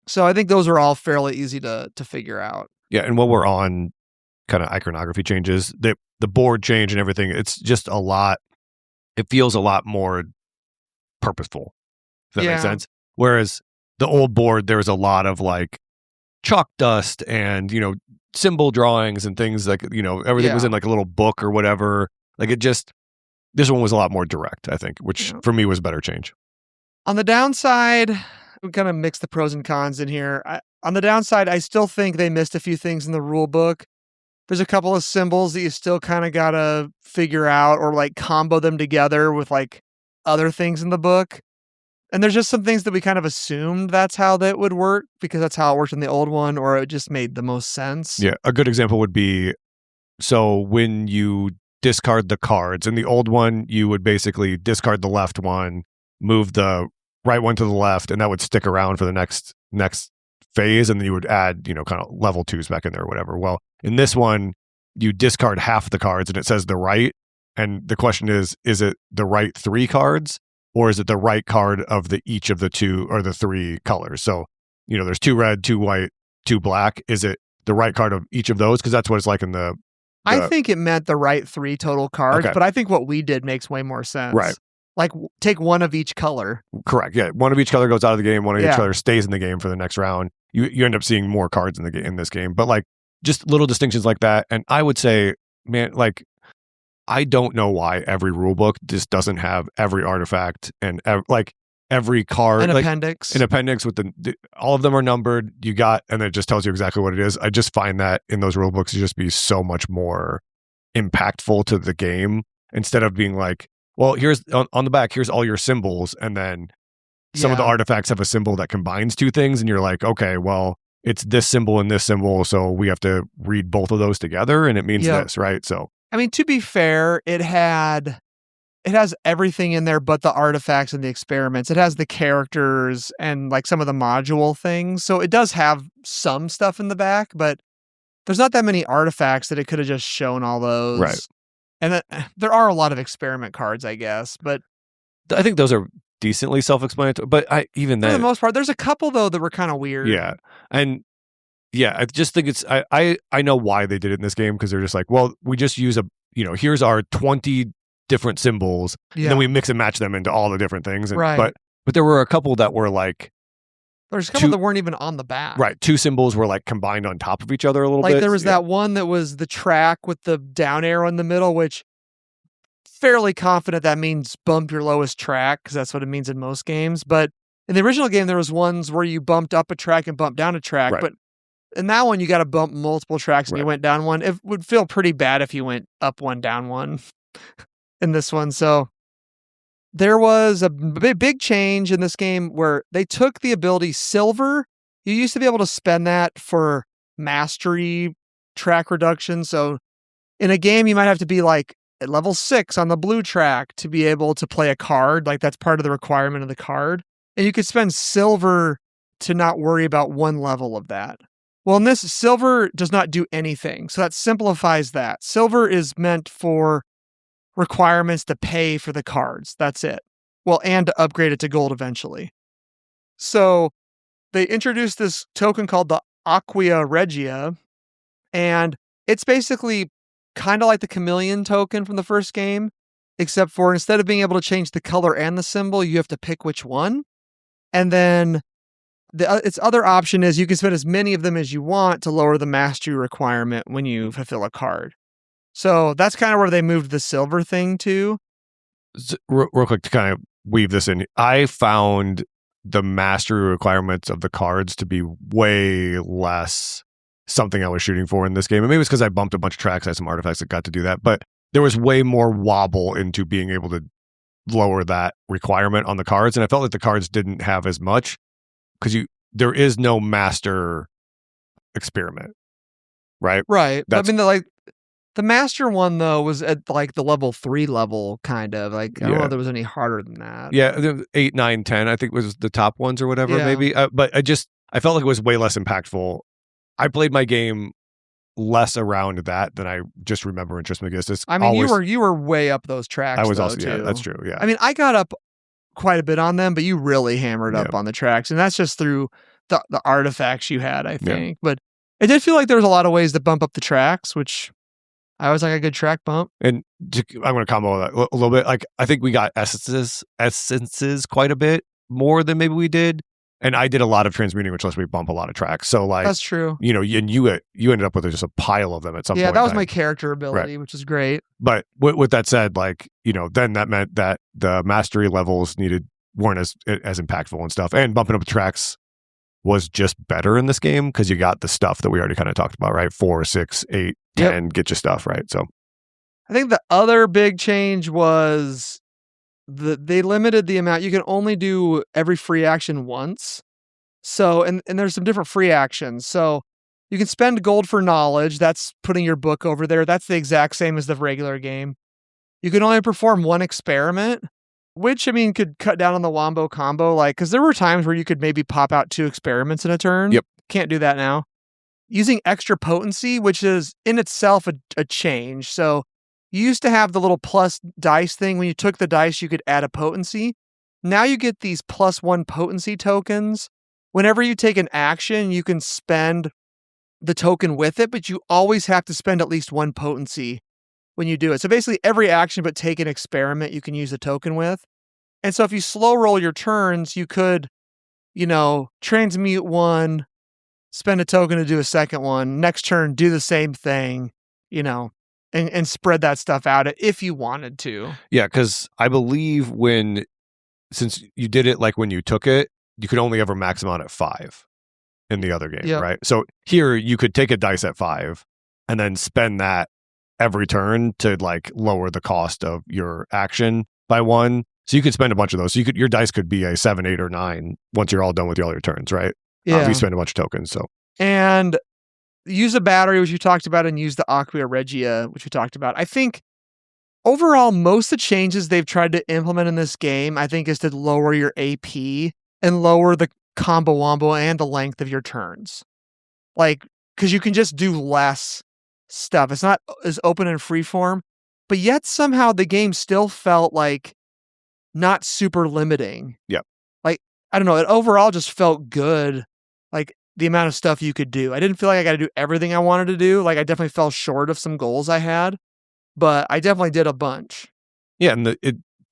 S1: So I think those are all fairly easy to figure out.
S2: Yeah, and while we're on kind of iconography changes, the board change and everything, it's just a lot. It feels a lot more purposeful, if that makes sense. Whereas the old board, there was a lot of like chalk dust and, symbol drawings and things like, everything was in like a little book or whatever. Like this one was a lot more direct, I think, which for me was a better change.
S1: On the downside, we kind of mix the pros and cons in here. On the downside, I still think they missed a few things in the rule book. There's a couple of symbols that you still kind of got to figure out or like combo them together with like other things in the book. And there's just some things that we kind of assumed that's how that would work because that's how it worked in the old one, or it just made the most sense.
S2: Yeah. A good example would be, so when you discard the cards in the old one, you would basically discard the left one, move the right one to the left, and that would stick around for the next phase. And then you would add, kind of level 2s back in there or whatever. Well, in this one, you discard half the cards and it says the right. And the question is it the right 3 cards? Or is it the right card of each of the 2 or the 3 colors? So, there's 2 red, 2 white, 2 black. Is it the right card of each of those? Because that's what it's like in the
S1: I think it meant the right 3 total cards, but I think what we did makes way more sense.
S2: Right.
S1: Like take one of each color.
S2: Correct. Yeah. One of each color goes out of the game. One of each color stays in the game for the next round. You end up seeing more cards in this game. But like just little distinctions like that. And I would say, man, like, I don't know why every rule book just doesn't have every artifact and every card.
S1: An appendix.
S2: An appendix with all of them are numbered. And it just tells you exactly what it is. I just find that in those rule books to just be so much more impactful to the game instead of being like, well, here's on the back, here's all your symbols. And then some of the artifacts have a symbol that combines 2 things. And you're like, okay, well, it's this symbol and this symbol. So we have to read both of those together. And it means this, right? So.
S1: I mean, to be fair, it has everything in there but the artifacts and the experiments. It has the characters and like some of the module things. So it does have some stuff in the back, but there's not that many artifacts that it could have just shown all those.
S2: Right.
S1: And there are a lot of experiment cards, I guess, but
S2: I think those are decently self-explanatory, but for the
S1: most part, there's a couple though that were kind of weird.
S2: Yeah. And yeah, I just think I know why they did it in this game, because they're just like, well, we just use here's our 20 different symbols, and then we mix and match them into all the different things. And,
S1: right.
S2: But there were a couple that were like,
S1: there's a couple that weren't even on the back.
S2: Right. 2 symbols were like combined on top of each other a little bit.
S1: Like there was that one that was the track with the down arrow in the middle, which fairly confident that means bump your lowest track, because that's what it means in most games. But in the original game, there was ones where you bumped up a track and bumped down a track.
S2: Right.
S1: But in that one, you got to bump multiple tracks and you went down one. It would feel pretty bad if you went up one, down one in this one. So there was a big change in this game where they took the ability silver. You used to be able to spend that for mastery track reduction. So in a game, you might have to be like at level 6 on the blue track to be able to play a card. Like that's part of the requirement of the card. And you could spend silver to not worry about one level of that. Well, in this, silver does not do anything. So that simplifies that. Silver is meant for requirements to pay for the cards. That's it. Well, and to upgrade it to gold eventually. So they introduced this token called the Aqua Regia, and it's basically kind of like the Chameleon token from the first game, except for instead of being able to change the color and the symbol, you have to pick which one. And then its other option is you can spend as many of them as you want to lower the mastery requirement when you fulfill a card. So that's kind of where they moved the silver thing to.
S2: Real quick to kind of weave this in, I found the mastery requirements of the cards to be way less something I was shooting for in this game. And maybe it's because I bumped a bunch of tracks. I had some artifacts that got to do that. But there was way more wobble into being able to lower that requirement on the cards. And I felt like the cards didn't have as much, because there is no master experiment, right?
S1: Right. I mean, The master one though was at like the level 3 level, kind of like I don't know if there was any harder than that.
S2: Yeah, 8, 9, 10, I think was the top ones or whatever, maybe. But I felt like it was way less impactful. I played my game less around that than I just remember in Trismegistus.
S1: I mean, you were way up those tracks.
S2: I was
S1: though,
S2: also,
S1: too.
S2: yeah, that's true. Yeah.
S1: I mean, I got up quite a bit on them, but you really hammered up on the tracks, and that's just through the artifacts you had, I think. But it did feel like there was a lot of ways to bump up the tracks, which I always like a good track bump.
S2: And I'm going to combo that a little bit. Like, I think we got essences quite a bit more than maybe we did. And I did a lot of transmuting, which lets me bump a lot of tracks. So, like,
S1: that's true.
S2: You know, and you ended up with just a pile of them at some point.
S1: Yeah, that was my character ability, which is great.
S2: But with that said, like, you know, then that meant that the mastery levels weren't as impactful and stuff. And bumping up the tracks was just better in this game because you got the stuff that we already kind of talked about, right? 4, 6, 8, 10, get your stuff, right? So
S1: I think the other big change was they limited the amount. You can only do every free action once. So, and there's some different free actions. So you can spend gold for knowledge. That's putting your book over there. That's the exact same as the regular game. You can only perform one experiment, which, I mean, could cut down on the wombo combo. Like, because there were times where you could maybe pop out 2 experiments in a turn.
S2: Yep.
S1: Can't do that now. Using extra potency, which is in itself a change. So you used to have the little plus dice thing. When you took the dice, you could add a potency. Now you get these +1 potency tokens. Whenever you take an action, you can spend the token with it, but you always have to spend at least 1 potency when you do it. So basically every action but take an experiment you can use the token with. And so if you slow roll your turns, you could, you know, transmute 1, spend a token to do a second one, next turn do the same thing, you know, and spread that stuff out if you wanted to.
S2: Yeah, because I believe since you did it like when you took it, you could only ever max them out at 5 in the other game, right? So here you could take a dice at 5 and then spend that every turn to like lower the cost of your action by 1. So you could spend a bunch of those. So your dice could be a 7, 8, or 9 once you're all done with all your turns, right?
S1: Yeah.
S2: You spend a bunch of tokens. So
S1: and use a battery, which you talked about, and use the Aqua Regia, which we talked about. I think overall, most of the changes they've tried to implement in this game, I think, is to lower your AP and lower the combo wombo and the length of your turns. Like, because you can just do less stuff. It's not as open and freeform, but yet somehow the game still felt like not super limiting.
S2: Yep.
S1: Like, I don't know, it overall just felt good. Like, the amount of stuff you could do. I didn't feel like I got to do everything I wanted to do. Like, I definitely fell short of some goals I had, but I definitely did a bunch.
S2: Yeah, and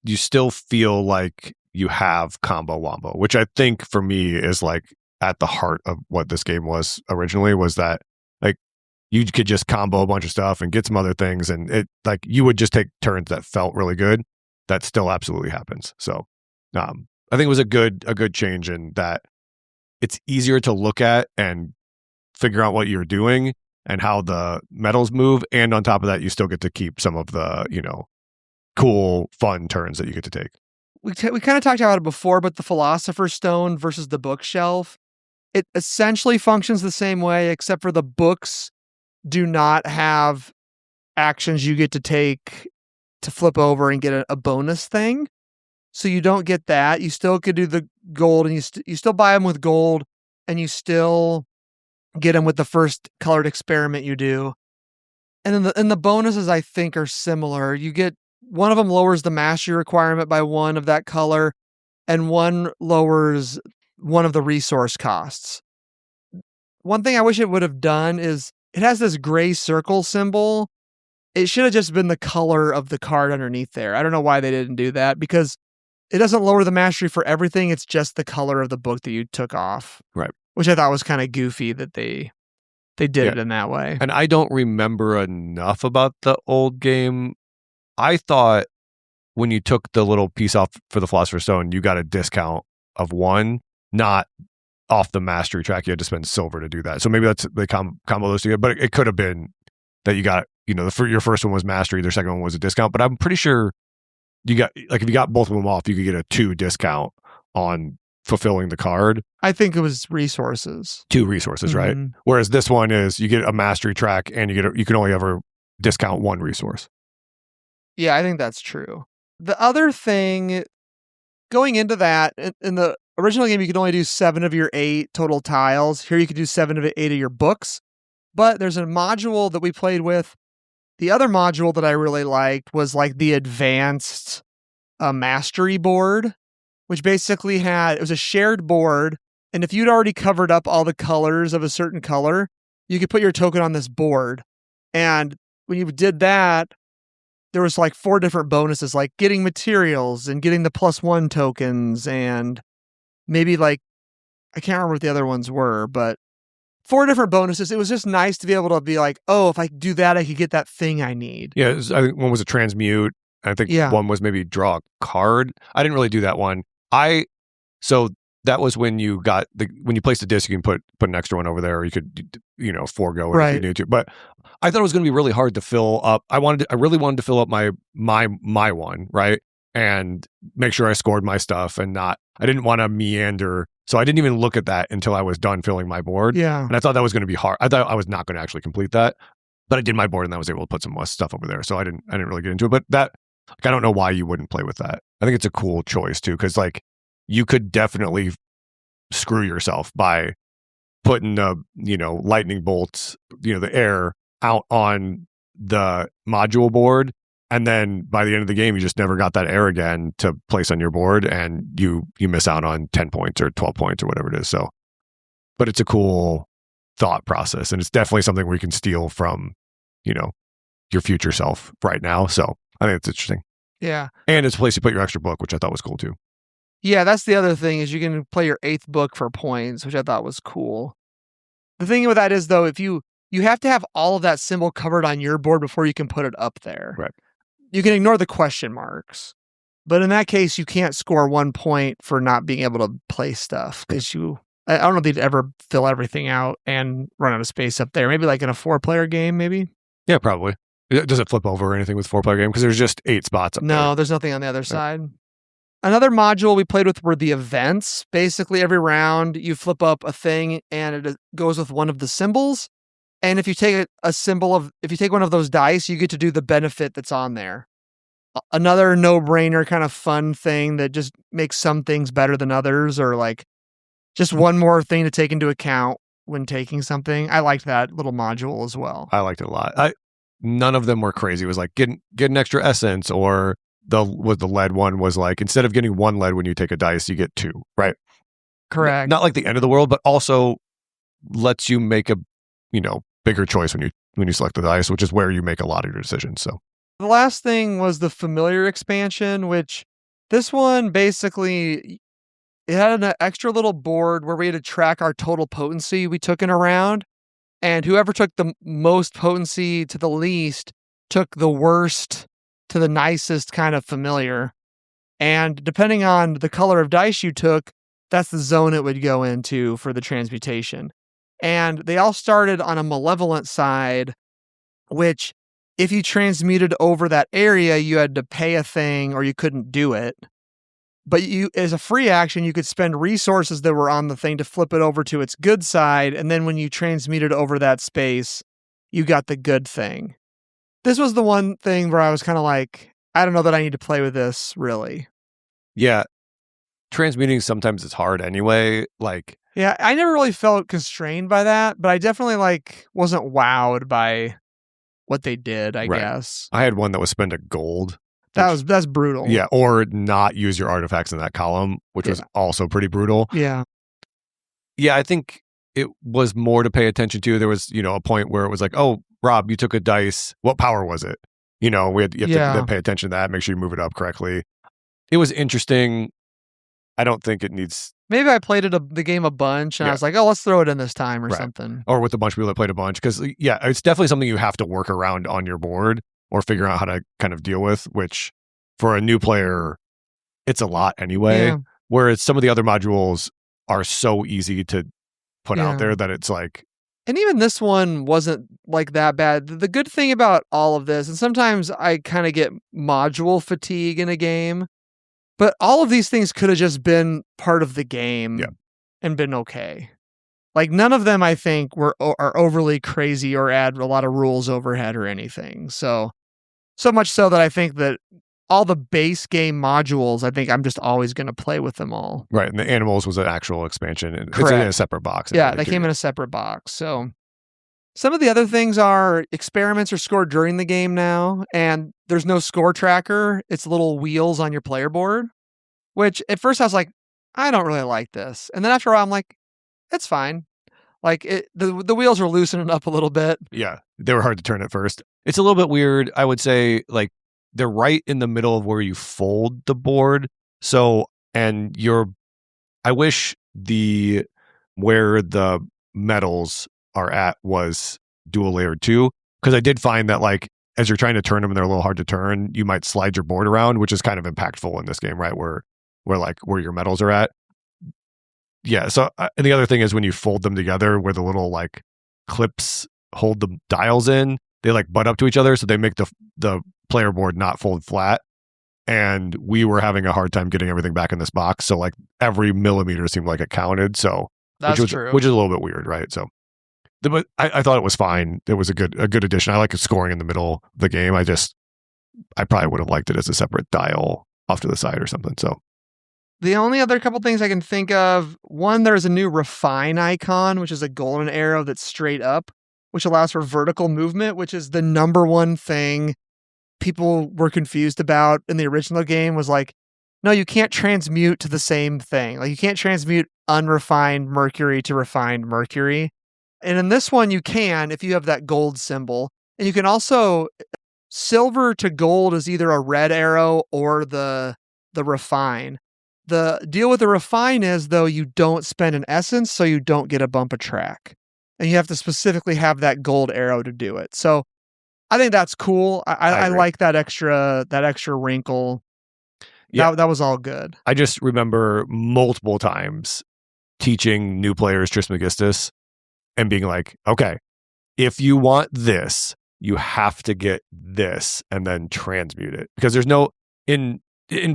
S2: you still feel like you have combo wombo, which I think for me is like at the heart of what this game was originally, was that like you could just combo a bunch of stuff and get some other things, and it like you would just take turns that felt really good. That still absolutely happens. So I think it was a good change in that it's easier to look at and figure out what you're doing and how the metals move, and on top of that, you still get to keep some of the, you know, cool, fun turns that you get to take.
S1: We kind of talked about it before, but the Philosopher's Stone versus the bookshelf, it essentially functions the same way, except for the books do not have actions you get to take to flip over and get a bonus thing. So you don't get that. You still could do the gold, and you still buy them with gold, and you still get them with the first colored experiment you do. And then the bonuses, I think, are similar. You get one of them lowers the mastery requirement by 1 of that color, and 1 lowers one of the resource costs. One thing I wish it would have done is it has this gray circle symbol. It should have just been the color of the card underneath there. I don't know why they didn't do that, because it doesn't lower the mastery for everything. It's just the color of the book that you took off.
S2: Right.
S1: Which I thought was kind of goofy that they did it in that way.
S2: And I don't remember enough about the old game. I thought when you took the little piece off for the Philosopher's Stone, you got a discount of 1, not off the mastery track. You had to spend silver to do that. So maybe that's they combo those together. But it could have been that you got, you know, your first one was mastery, their second one was a discount. But I'm pretty sure you got, like, if you got both of them off, you could get a 2 discount on fulfilling the card.
S1: I think it was resources.
S2: 2 resources, right? Whereas this one is you get a mastery track, and you can only ever discount one resource.
S1: Yeah, I think that's true. The other thing, going into that, in the original game, you could only do 7 of your 8 total tiles. Here you could do 7 of 8 of your books. But there's a module that we played with. The other module that I really liked was like the advanced mastery board, which basically it was a shared board. And if you'd already covered up all the colors of a certain color, you could put your token on this board. And when you did that, there was like 4 different bonuses, like getting materials and getting the +1 tokens, and maybe like, I can't remember what the other ones were, but 4 different bonuses. It was just nice to be able to be like, oh, if I do that, I could get that thing I need.
S2: Yeah, I think one was a transmute. I think one was maybe draw a card. I didn't really do that one. So that was when you got when you placed a disc, you can put an extra one over there, or you could forego it if you need to. But I thought it was going to be really hard to fill up. I really wanted to fill up my one, right, and make sure I scored my stuff, and I didn't want to meander. So I didn't even look at that until I was done filling my board.
S1: Yeah,
S2: and I thought that was going to be hard. I thought I was not going to actually complete that, but I did my board, and I was able to put some more stuff over there. So I didn't really get into it. But that, I don't know why you wouldn't play with that. I think it's a cool choice too, because like you could definitely screw yourself by putting the lightning bolts, the air out on the module board, and then by the end of the game you just never got that air again to place on your board, and you miss out on 10 points or 12 points or whatever it is. So, but it's a cool thought process, and it's definitely something where you can steal from your future self right now. So I think it's interesting.
S1: Yeah,
S2: and it's a place you put your extra book, which I thought was cool too.
S1: Yeah, that's the other thing, is you can play your 8th book for points, which I thought was cool. The thing with that is, though, if you have to have all of that symbol covered on your board before you can put it up there.
S2: Right.
S1: You can ignore the question marks, but in that case, you can't score 1 point for not being able to play stuff, because I don't know if they'd ever fill everything out and run out of space up there. Maybe like in a 4-player game, maybe?
S2: Yeah, probably. Does it flip over or anything with 4-player game? Because there's just 8 spots up there.
S1: No, there's nothing on the other side. Another module we played with were the events. Basically, every round you flip up a thing and it goes with one of the symbols. And if you take if you take one of those dice, you get to do the benefit that's on there. Another no-brainer kind of fun thing that just makes some things better than others, or like just one more thing to take into account when taking something. I liked that little module as well.
S2: I liked it a lot. None of them were crazy. It was like get an extra essence, or the lead one was like, instead of getting 1 lead when you take a dice, you get 2, right?
S1: Correct.
S2: Not like the end of the world, but also lets you make a bigger choice when you select the dice, which is where you make a lot of your decisions. So
S1: the last thing was the familiar expansion, which this one basically, it had an extra little board where we had to track our total potency we took in a round, and whoever took the most potency to the least took the worst to the nicest kind of familiar. And depending on the color of dice you took, that's the zone it would go into for the transmutation. And they all started on a malevolent side, which if you transmuted over that area, you had to pay a thing or you couldn't do it. But as a free action, you could spend resources that were on the thing to flip it over to its good side. And then when you transmuted over that space, you got the good thing. This was the one thing where I was kind of like, I don't know that I need to play with this, really.
S2: Yeah. Transmuting sometimes is hard anyway.
S1: Yeah, I never really felt constrained by that, but I definitely wasn't wowed by what they did, I guess.
S2: I had one that was spend a gold.
S1: That's brutal.
S2: Yeah, or not use your artifacts in that column, which was also pretty brutal.
S1: Yeah.
S2: Yeah, I think it was more to pay attention to. There was, a point where it was like, oh, Rob, you took a dice. What power was it? You have to pay attention to that, make sure you move it up correctly. It was interesting. I don't think it needs...
S1: Maybe I played the game a bunch, and I was like, oh, let's throw it in this time or something.
S2: Or with a bunch of people that played a bunch. Because, it's definitely something you have to work around on your board or figure out how to kind of deal with, which for a new player, it's a lot anyway. Yeah. Whereas some of the other modules are so easy to put out there that it's like...
S1: And even this one wasn't that bad. The good thing about all of this, and sometimes I kind of get module fatigue in a game, but all of these things could have just been part of the game and been okay. Like none of them I think are overly crazy or add a lot of rules overhead or anything. So much so that I think that all the base game modules, I think I'm just always going to play with them all.
S2: Right, and the animals was an actual expansion, and it's in
S1: Correct.
S2: a separate box.
S1: Yeah, they came in a separate box. So some of the other things are experiments are scored during the game now, and there's no score tracker. It's little wheels on your player board, which at first I was like, I don't really like this. And then after a while, I'm like, it's fine. Like the wheels are loosening up a little bit.
S2: Yeah, they were hard to turn at first. It's a little bit weird. I would say like they're right in the middle of where you fold the board. So, and I wish where the metals are at was dual layered too, because I did find that like as you're trying to turn them and they're a little hard to turn, you might slide your board around, which is kind of impactful in this game, right? Where your metals are at. Yeah. So, and the other thing is when you fold them together, where the little like clips hold the dials in, they like butt up to each other, so they make the player board not fold flat. And we were having a hard time getting everything back in this box, so like every millimeter seemed like it counted. So
S1: That's
S2: true, which is a little bit weird, right? So, but I thought it was fine. It was a good addition. I like scoring in the middle of the game. I probably would have liked it as a separate dial off to the side or something. So.
S1: The only other couple things I can think of, one, there's a new refine icon, which is a golden arrow that's straight up, which allows for vertical movement, which is the number one thing people were confused about in the original game was like, no, you can't transmute to the same thing. Like you can't transmute unrefined mercury to refined mercury. And in this one, you can if you have that gold symbol. And you can also, silver to gold is either a red arrow or the refine. The deal with the refine is, though, you don't spend an essence, so you don't get a bump a track. And you have to specifically have that gold arrow to do it. So I think that's cool. I like that extra wrinkle. Yeah. That was all good.
S2: I just remember multiple times teaching new players Trismegistus and being like, okay, if you want this, you have to get this and then transmute it. Because there's no, in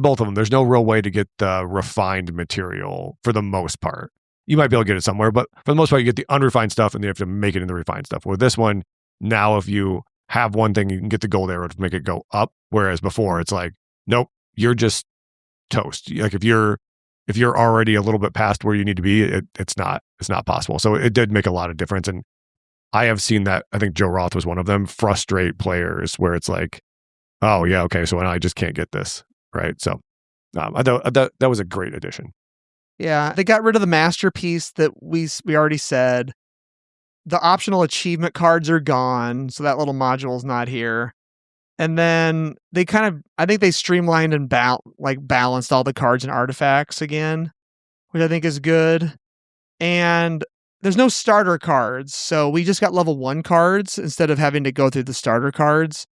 S2: both of them, there's no real way to get the refined material for the most part. You might be able to get it somewhere, but for the most part, you get the unrefined stuff and then you have to make it into refined stuff. With this one, now if you have one thing, you can get the gold arrow to make it go up. Whereas before, it's like, nope, you're just toast. Like if you're already a little bit past where you need to be, it's not possible. So it did make a lot of difference. And I have seen that, I think Joe Roth was one of them, frustrate players where it's like, oh yeah, okay, so now I just can't get this. Right. So I thought that was a great addition.
S1: Yeah. They got rid of the masterpiece that we already said. The optional achievement cards are gone. So that little module is not here. And then they I think they streamlined and balanced all the cards and artifacts again, which I think is good. And there's no starter cards. So we just got level 1 cards instead of having to go through the starter cards,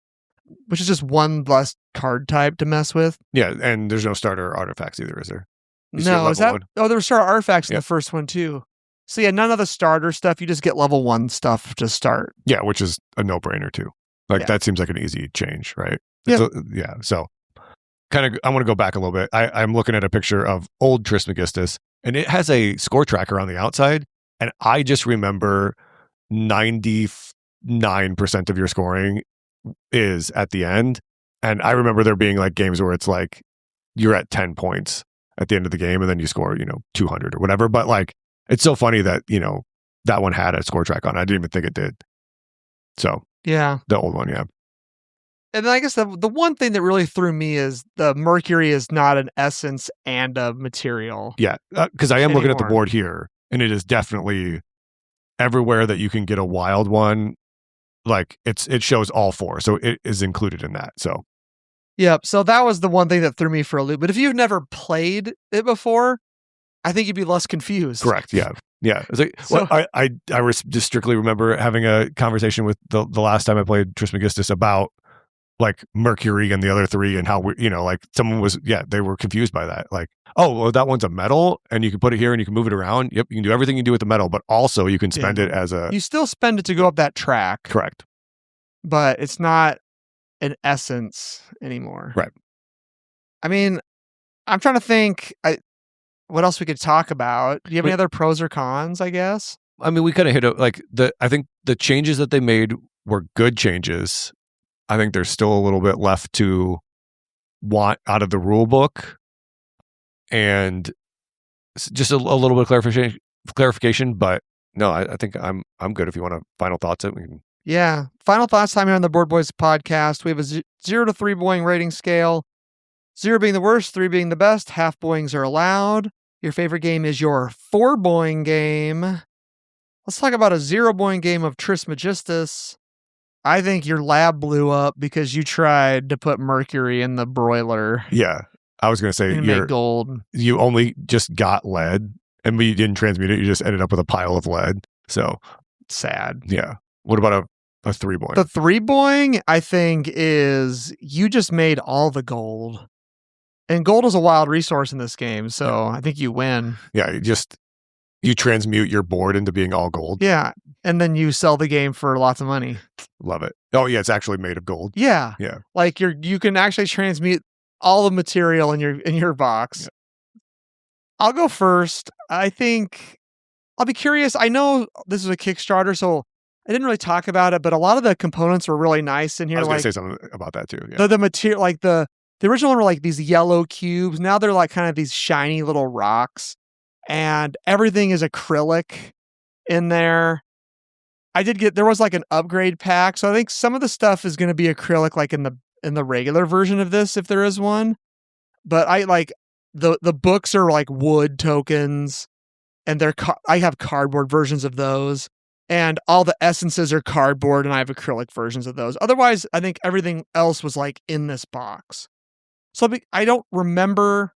S1: which is just one less card type to mess with.
S2: Yeah, and there's no starter artifacts either, is there?
S1: No, is that? Oh, there were starter artifacts in the first one too. So yeah, none of the starter stuff. You just get level 1 stuff to start.
S2: Yeah, which is a no-brainer too. Like that seems like an easy change, right?
S1: Yeah.
S2: So kind of, I want to go back a little bit. I'm looking at a picture of old Trismegistus, and it has a score tracker on the outside, and I just remember 99% of your scoring is at the end. And I remember there being like games where it's like you're at 10 points at the end of the game and then you score, 200 or whatever. But like, it's so funny that, that one had a score track on. I didn't even think it did. So
S1: yeah,
S2: the old one. Yeah.
S1: And then I guess the one thing that really threw me is the mercury is not an essence and a material.
S2: Yeah. Cause I am looking at the board here and it is definitely everywhere that you can get a wild one. Like it shows all 4. So it is included in that. So.
S1: Yep. So that was the one thing that threw me for a loop. But if you've never played it before, I think you'd be less confused.
S2: Correct. Yeah. Yeah. Like, I just strictly remember having a conversation with the last time I played Trismegistus about like mercury and the other 3 and how like someone was, they were confused by that. Like, oh, well, that one's a metal and you can put it here and you can move it around. Yep. You can do everything you do with the metal, but also you can spend it as
S1: you still spend it to go up that track.
S2: Correct.
S1: But it's not an essence anymore.
S2: Right.
S1: I mean, I'm trying to think what else we could talk about. Do you have any other pros or cons, I guess?
S2: I mean, we kind of hit it like I think the changes that they made were good changes. I think there's still a little bit left to want out of the rule book, and just a little bit of clarification. But no, I think I'm good. If you want to final thoughts it, we can.
S1: Yeah. Final thoughts time here on the Board Boys podcast. We have a 0 to 3 boing rating scale. 0 being the worst, 3 being the best. Half boings are allowed. Your favorite game is your 4 boing game. Let's talk about a 0 boing game of Trismegistus. I think your lab blew up because you tried to put mercury in the broiler.
S2: Yeah. I was going to say
S1: and make gold.
S2: You only just got lead and we didn't transmute it. You just ended up with a pile of lead. So
S1: sad.
S2: Yeah. What about a 3 boing?
S1: The 3 boing, I think, is you just made all the gold. And gold is a wild resource in this game, so I think you win.
S2: Yeah, you transmute your board into being all gold.
S1: Yeah, and then you sell the game for lots of money.
S2: Love it. Oh yeah, it's actually made of gold.
S1: Yeah.
S2: Yeah.
S1: Like you can actually transmute all the material in your box. Yeah. I'll go first. I think I'll be curious. I know this is a Kickstarter, so I didn't really talk about it, but a lot of the components were really nice in here.
S2: I was going to say something about that too.
S1: Yeah. The material, like the original one were like these yellow cubes. Now they're like kind of these shiny little rocks, and everything is acrylic in there. There was like an upgrade pack, so I think some of the stuff is going to be acrylic, like in the regular version of this, if there is one. But I like the books are like wood tokens, and I have cardboard versions of those. And all the essences are cardboard, and I have acrylic versions of those. Otherwise, I think everything else was like in this box. So I don't remember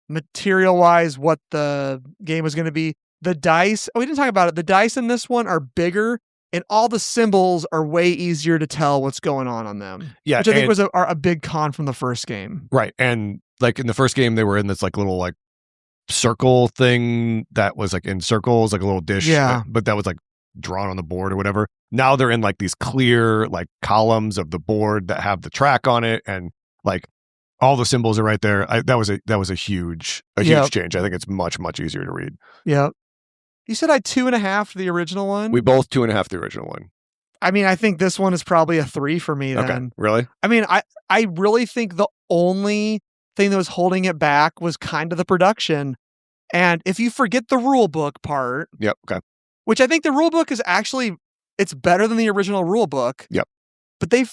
S1: material-wise what the game was going to be. The dice, we didn't talk about it. The dice in this one are bigger, and all the symbols are way easier to tell what's going on them.
S2: Yeah,
S1: which I think was a big con from the first game.
S2: Right, and like in the first game, they were in this like little like circle thing that was like in circles, like a little dish.
S1: Yeah,
S2: but that was like drawn on the board or whatever. Now they're in like these clear like columns of the board that have the track on it, and like all the symbols are right there. That was a huge change. I think it's much easier to read.
S1: Yeah. You said I 2.5 to the original one?
S2: We both 2.5 the original one.
S1: I mean, I think this one is probably a 3 for me then.
S2: Okay, really?
S1: I mean, I really think the only thing that was holding it back was kind of the production. And if you forget the rule book part,
S2: yep, okay.
S1: Which I think the rule book is actually, it's better than the original rule book.
S2: Yep.
S1: But they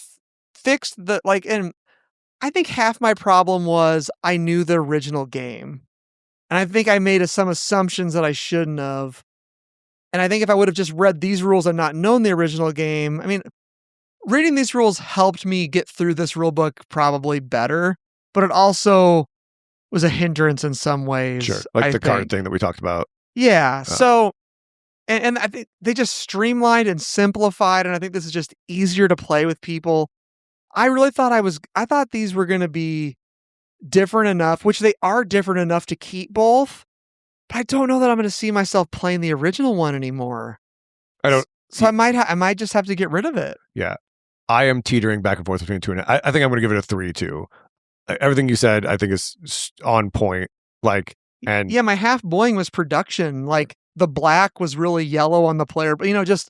S1: fixed and I think half my problem was I knew the original game. And I think I made some assumptions that I shouldn't have. And I think if I would have just read these rules and not known the original game, I mean, reading these rules helped me get through this rule book probably better, but it also was a hindrance in some ways.
S2: Sure. Like the card thing that we talked about.
S1: Yeah. So, and I think they just streamlined and simplified, and I think this is just easier to play with people. I really thought I thought these were going to be different enough, which they are different enough to keep both, but I don't know that I'm going to see myself playing the original one anymore. So I might just have to get rid of it.
S2: Yeah. I am teetering back and forth between 2 and I think I'm going to give it a 3 too. Everything you said, I think is on point. Like, and
S1: yeah, my half boing was production. Like the black was really yellow on the player, but just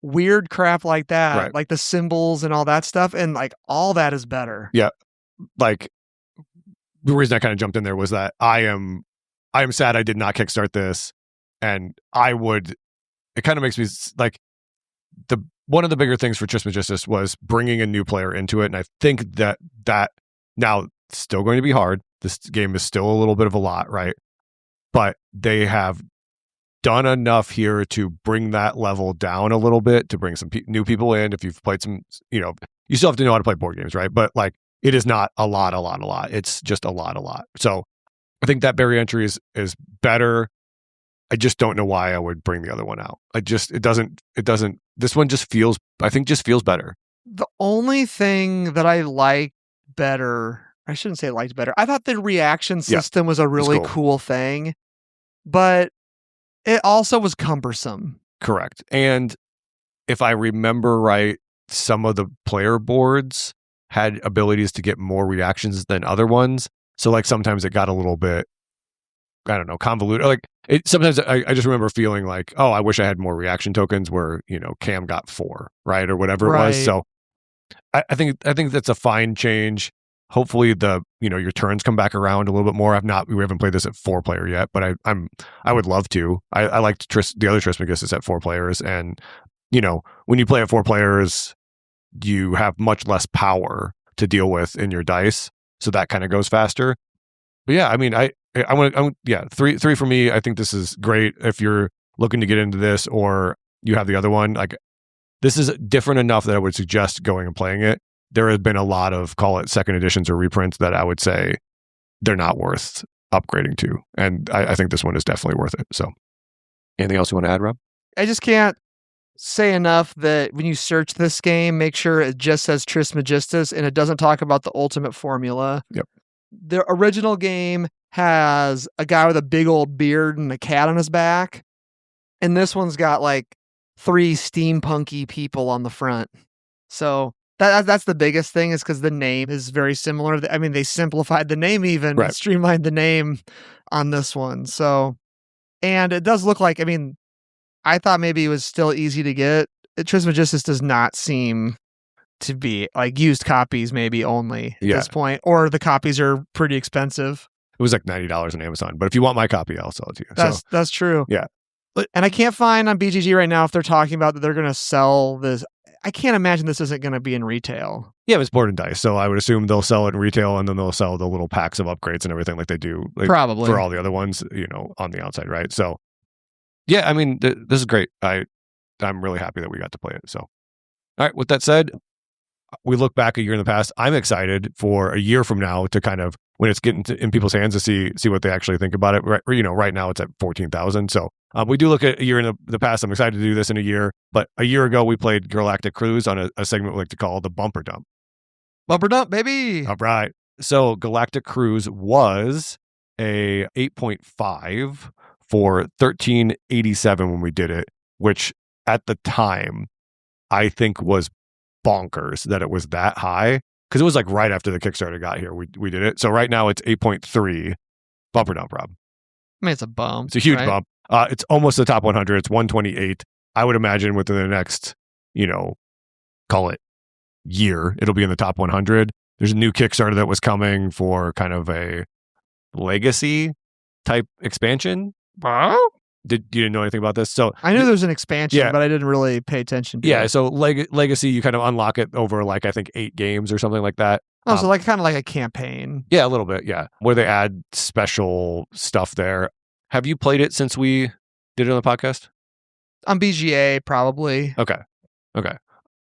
S1: weird crap like that,
S2: right.
S1: Like the symbols and all that stuff. And like all that is better.
S2: Yeah. Like the reason I kind of jumped in there was that I am sad I did not kickstart this, and it kind of makes me like one of the bigger things for Trismegistus was bringing a new player into it. And I think that now it's still going to be hard. This game is still a little bit of a lot, right? But they have done enough here to bring that level down a little bit, to bring some new people in. If you've played some, you still have to know how to play board games, right? But like, it is not a lot. It's just a lot. So I think that barrier entry is better. I just don't know why I would bring the other one out. It doesn't, this one just feels better.
S1: The only thing that I like better, I shouldn't say liked better. I thought the reaction system was a really cool thing, but it also was cumbersome.
S2: Correct. And if I remember right, some of the player boards had abilities to get more reactions than other ones. So like sometimes it got a little bit I don't know, convoluted. Like sometimes I just remember feeling like, oh, I wish I had more reaction tokens where, Cam got 4, right? Or whatever it was. So I think that's a fine change. Hopefully your turns come back around a little bit more. We haven't played this at 4 player yet, but I would love to. I liked the other Trismegistus at 4 players. And, when you play at 4 players, you have much less power to deal with in your dice. So that kind of goes faster. But yeah, I mean, I want 3 for me. I think this is great if you're looking to get into this or you have the other one. Like, this is different enough that I would suggest going and playing it. There have been a lot of, call it second editions or reprints, that I would say they're not worth upgrading to. And I think this one is definitely worth it. So anything else you want to add, Rob?
S1: I just can't say enough that when you search this game, make sure it just says Trismegistus and it doesn't talk about the ultimate formula.
S2: Yep.
S1: The original game has a guy with a big old beard and a cat on his back. And this one's got like 3 steampunky people on the front. So that's the biggest thing, is because the name is very similar. I mean, they simplified the name even,
S2: right.
S1: Streamlined the name on this one. So, and it does look like, I mean, I thought maybe it was still easy to get. Trismegistus does not seem to be like used copies, maybe only at this point, or the copies are pretty expensive.
S2: It was like $90 on Amazon, but if you want my copy, I'll sell it to you.
S1: That's true.
S2: Yeah.
S1: And I can't find on BGG right now if they're talking about that they're going to sell this. I can't imagine this isn't going to be in retail.
S2: Yeah, it's board and dice, so I would assume they'll sell it in retail, and then they'll sell the little packs of upgrades and everything like they do,
S1: probably
S2: for all the other ones, on the outside, right? So, yeah, I mean, this is great. I'm really happy that we got to play it. So, all right. With that said, we look back a year in the past. I'm excited for a year from now to kind of, when it's getting in people's hands, to see what they actually think about it. Right, right now it's at 14,000. So we do look at a year in the past. I'm excited to do this in a year. But a year ago, we played Galactic Cruise on a segment we like to call the Bumper Dump.
S1: Bumper Dump, baby.
S2: All right. So Galactic Cruise was a 8.5 for 1387 when we did it, which at the time I think was bonkers that it was that high, because it was like right after the Kickstarter got here we did it. So right now it's 8.3. Bumper Dump, Rob.
S1: I mean, it's a bump.
S2: It's a huge bump. It's almost the top 100. It's 128. I would imagine within the next, call it year, it'll be in the top 100. There's a new Kickstarter that was coming for kind of a legacy type expansion.
S1: Wow.
S2: You didn't know anything about this? So
S1: I knew there was an expansion, but I didn't really pay attention to it.
S2: So legacy, you kind of unlock it over like I think 8 games or something like that.
S1: Oh, so like kind of like a campaign.
S2: Yeah, a little bit. Yeah, where they add special stuff there. Have you played it since we did it on the podcast?
S1: On BGA, probably.
S2: Okay.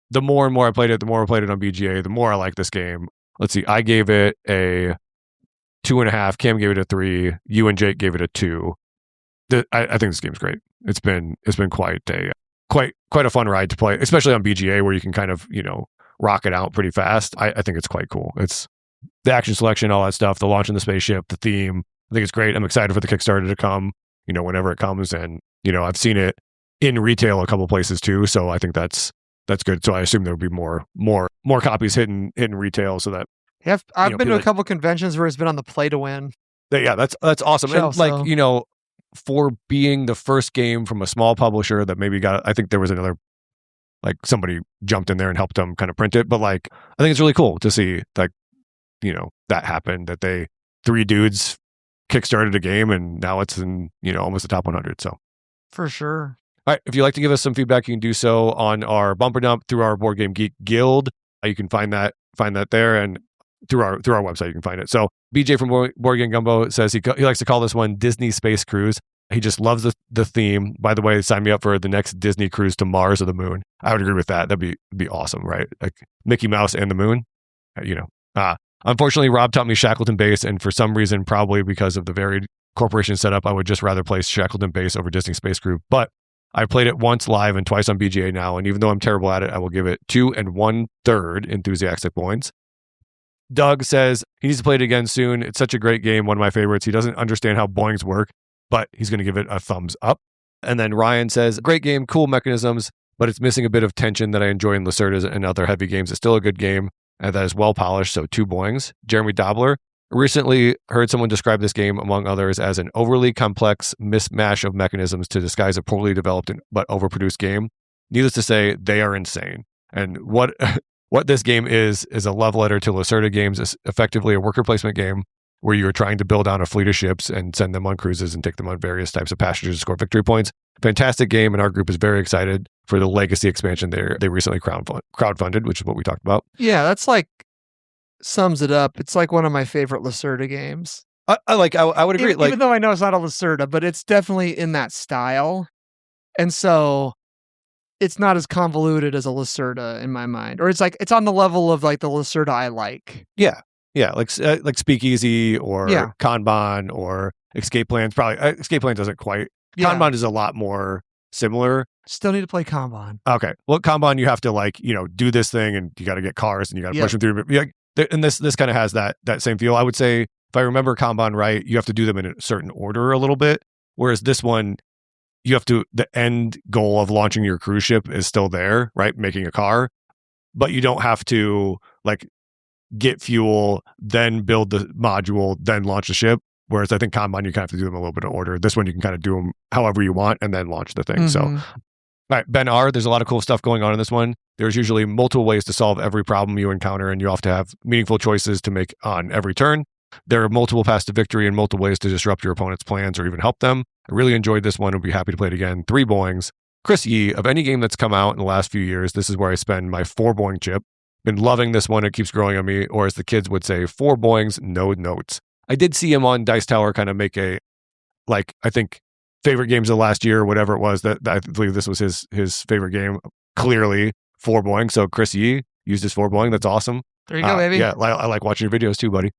S2: The more and more I played it, the more I played it on BGA, the more I like this game. Let's see. I gave it a 2.5. Cam gave it a 3. You and Jake gave it a 2. I think this game's great. It's been quite a fun ride to play, especially on BGA, where you can kind of rock it out pretty fast. I think it's quite cool. It's the action selection, all that stuff, the launch in the spaceship, the theme. I think it's great. I'm excited for the Kickstarter to come, whenever it comes, and I've seen it in retail a couple places too, so I think that's good. So I assume there'll be more copies hitting retail, so that
S1: I've been to a couple conventions where it's been on the play to win.
S2: Yeah, that's awesome.
S1: Shelf,
S2: and for being the first game from a small publisher that maybe got, I think there was another, like somebody jumped in there and helped them kind of print it. But like, I think it's really cool to see that happened, that 3 dudes kickstarted a game and now it's in, almost the top 100. So
S1: for sure.
S2: All right. If you'd like to give us some feedback, you can do so on our Bumper Dump through our Board Game Geek Guild. You can find that there, and through our website you can find it. So BJ from Board Game Gumbo says he likes to call this one Disney Space Cruise. He just loves the theme. By the way, sign me up for the next Disney cruise to Mars or the moon. I would agree with that. That'd be awesome, right? Like Mickey Mouse and the moon. Unfortunately, Rob taught me Shackleton base, and for some reason, probably because of the varied corporation setup, I would just rather play Shackleton base over Disney Space Cruise. But I played it once live and twice on BGA now, and even though I'm terrible at it, I will give it 2 1/3 enthusiastic points. Doug says he needs to play it again soon. It's such a great game, one of my favorites. He doesn't understand how boings work, but he's going to give it a thumbs up. And then Ryan says, great game, cool mechanisms, but it's missing a bit of tension that I enjoy in Lacerdas and other heavy games. It's still a good game, and that is well polished, so 2 boings. Jeremy Dobler Recently heard someone describe this game, among others, as an overly complex mismatch of mechanisms to disguise a poorly developed but overproduced game. Needless to say, they are insane. And what this game is a love letter to Lacerda games. It's effectively a worker placement game where you're trying to build down a fleet of ships and send them on cruises and take them on various types of passages to score victory points. Fantastic game, and our group is very excited for the Legacy expansion they recently crowdfunded, which is what we talked about.
S1: Yeah, that's like sums it up. It's like one of my favorite Lacerda games.
S2: I would agree.
S1: Even though I know it's not a Lacerda, but it's definitely in that style. And so it's not as convoluted as a Lacerda in my mind. Or it's on the level of like the Lacerda I like.
S2: Yeah. Yeah, like Speakeasy or Kanban or Escape Plans. Probably Escape Plans doesn't quite. Yeah. Kanban is a lot more similar.
S1: Still need to play Kanban.
S2: Okay. Well, Kanban, you have to do this thing and you got to get cars and you got to push them through. Yeah, and this kind of has that same feel. I would say, if I remember Kanban right, you have to do them in a certain order a little bit. Whereas this one, the end goal of launching your cruise ship is still there, right? Making a car. But you don't have to get fuel, then build the module, then launch the ship. Whereas I think Kanban, you kind of have to do them a little bit in order. This one, you can kind of do them however you want and then launch the thing. Mm-hmm. So, all right, Ben R., there's a lot of cool stuff going on in this one. There's usually multiple ways to solve every problem you encounter, and you have to have meaningful choices to make on every turn. There are multiple paths to victory and multiple ways to disrupt your opponent's plans or even help them. I really enjoyed this one. I'll be happy to play it again. 3 Boings. Chris Yee, of any game that's come out in the last few years, this is where I spend my 4 Boing chip. Been loving this one. It keeps growing on me, or as the kids would say, 4 Boings, no notes. I did see him on Dice Tower kind of make I think, favorite games of last year, or whatever it was, that I believe this was his favorite game. Clearly, 4 Boing. So Chris Yee used his 4 Boing. That's awesome.
S1: There you go, baby.
S2: Yeah, I like watching your videos too, buddy.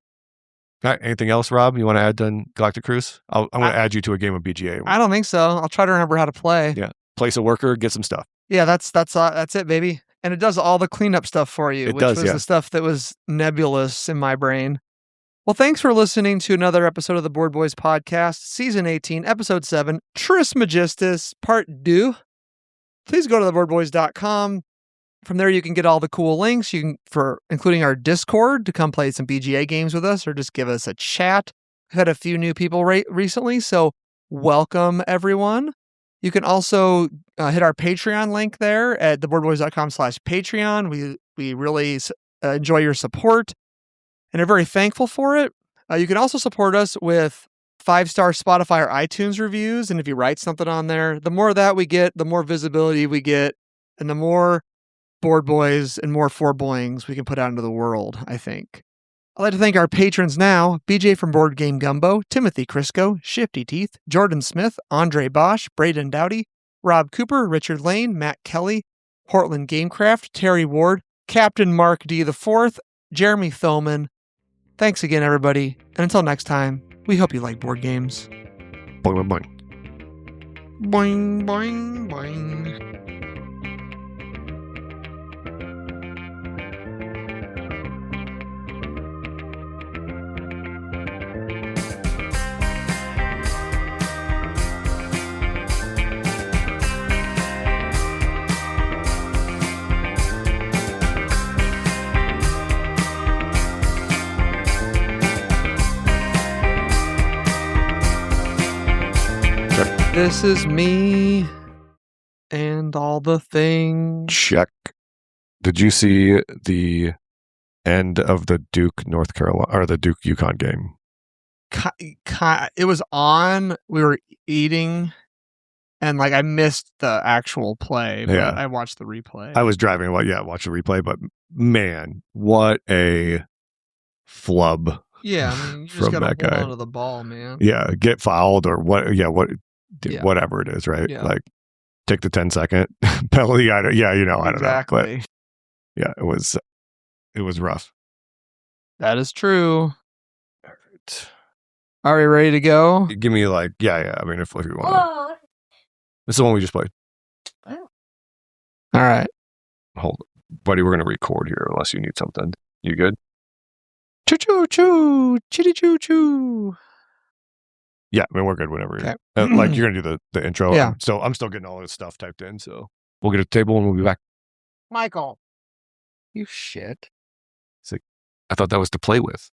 S2: All right, anything else, Rob, you want to add on Galactic Cruise? I'm going to add you to a game of BGA.
S1: I don't think so. I'll try to remember how to play.
S2: Yeah, place a worker, get some stuff.
S1: Yeah, that's it, baby. And it does all the cleanup stuff for you, which was the stuff that was nebulous in my brain. Well, thanks for listening to another episode of the Board Boys Podcast, Season 18, Episode 7, Trismegistus, Part 2. Please go to theboardboys.com. From there, you can get all the cool links, including our Discord, to come play some BGA games with us or just give us a chat. We've had a few new people recently, so welcome, everyone. You can also hit our Patreon link there at theboardboys.com/Patreon. We really enjoy your support and are very thankful for it. You can also support us with 5-star Spotify or iTunes reviews. And if you write something on there, the more that we get, the more visibility we get, and the more Board Boys and more 4 Boings we can put out into the world, I think. I'd like to thank our patrons now: BJ from Board Game Gumbo, Timothy Crisco, Shifty Teeth, Jordan Smith, Andre Bosch, Braden Dowdy, Rob Cooper, Richard Lane, Matt Kelly, Portland Gamecraft, Terry Ward, Captain Mark D. IV, Jeremy Thoman. Thanks again, everybody. And until next time, we hope you like board games.
S2: Boing, boing, boing.
S1: Boing, boing, boing. This is me and all the things.
S2: Check. Did you see the end of the Duke, North Carolina, or the Duke UConn game?
S1: It was on. We were eating, and I missed the actual play. But I watched the replay.
S2: I was driving. Watch the replay. But man, what a flub!
S1: Yeah, I mean, you just got to hold on to the ball, man.
S2: Yeah, get fouled or what? Yeah, whatever it is, right?
S1: Yeah.
S2: Take the 10-second penalty. I don't know.
S1: Exactly.
S2: But yeah, it was rough.
S1: That is true.
S2: All right.
S1: Are we ready to go?
S2: Give me I mean, if you want. This is the one we just played.
S1: All right.
S2: Hold on. Buddy, we're going to record here unless you need something. You good?
S1: Choo choo choo. Chitty choo choo.
S2: Yeah, I mean, we're good whenever.
S1: Okay.
S2: You're going to do the intro.
S1: Yeah.
S2: So I'm still getting all this stuff typed in. So we'll get a table and we'll be back.
S1: Michael. You shit.
S2: I thought that was to play with.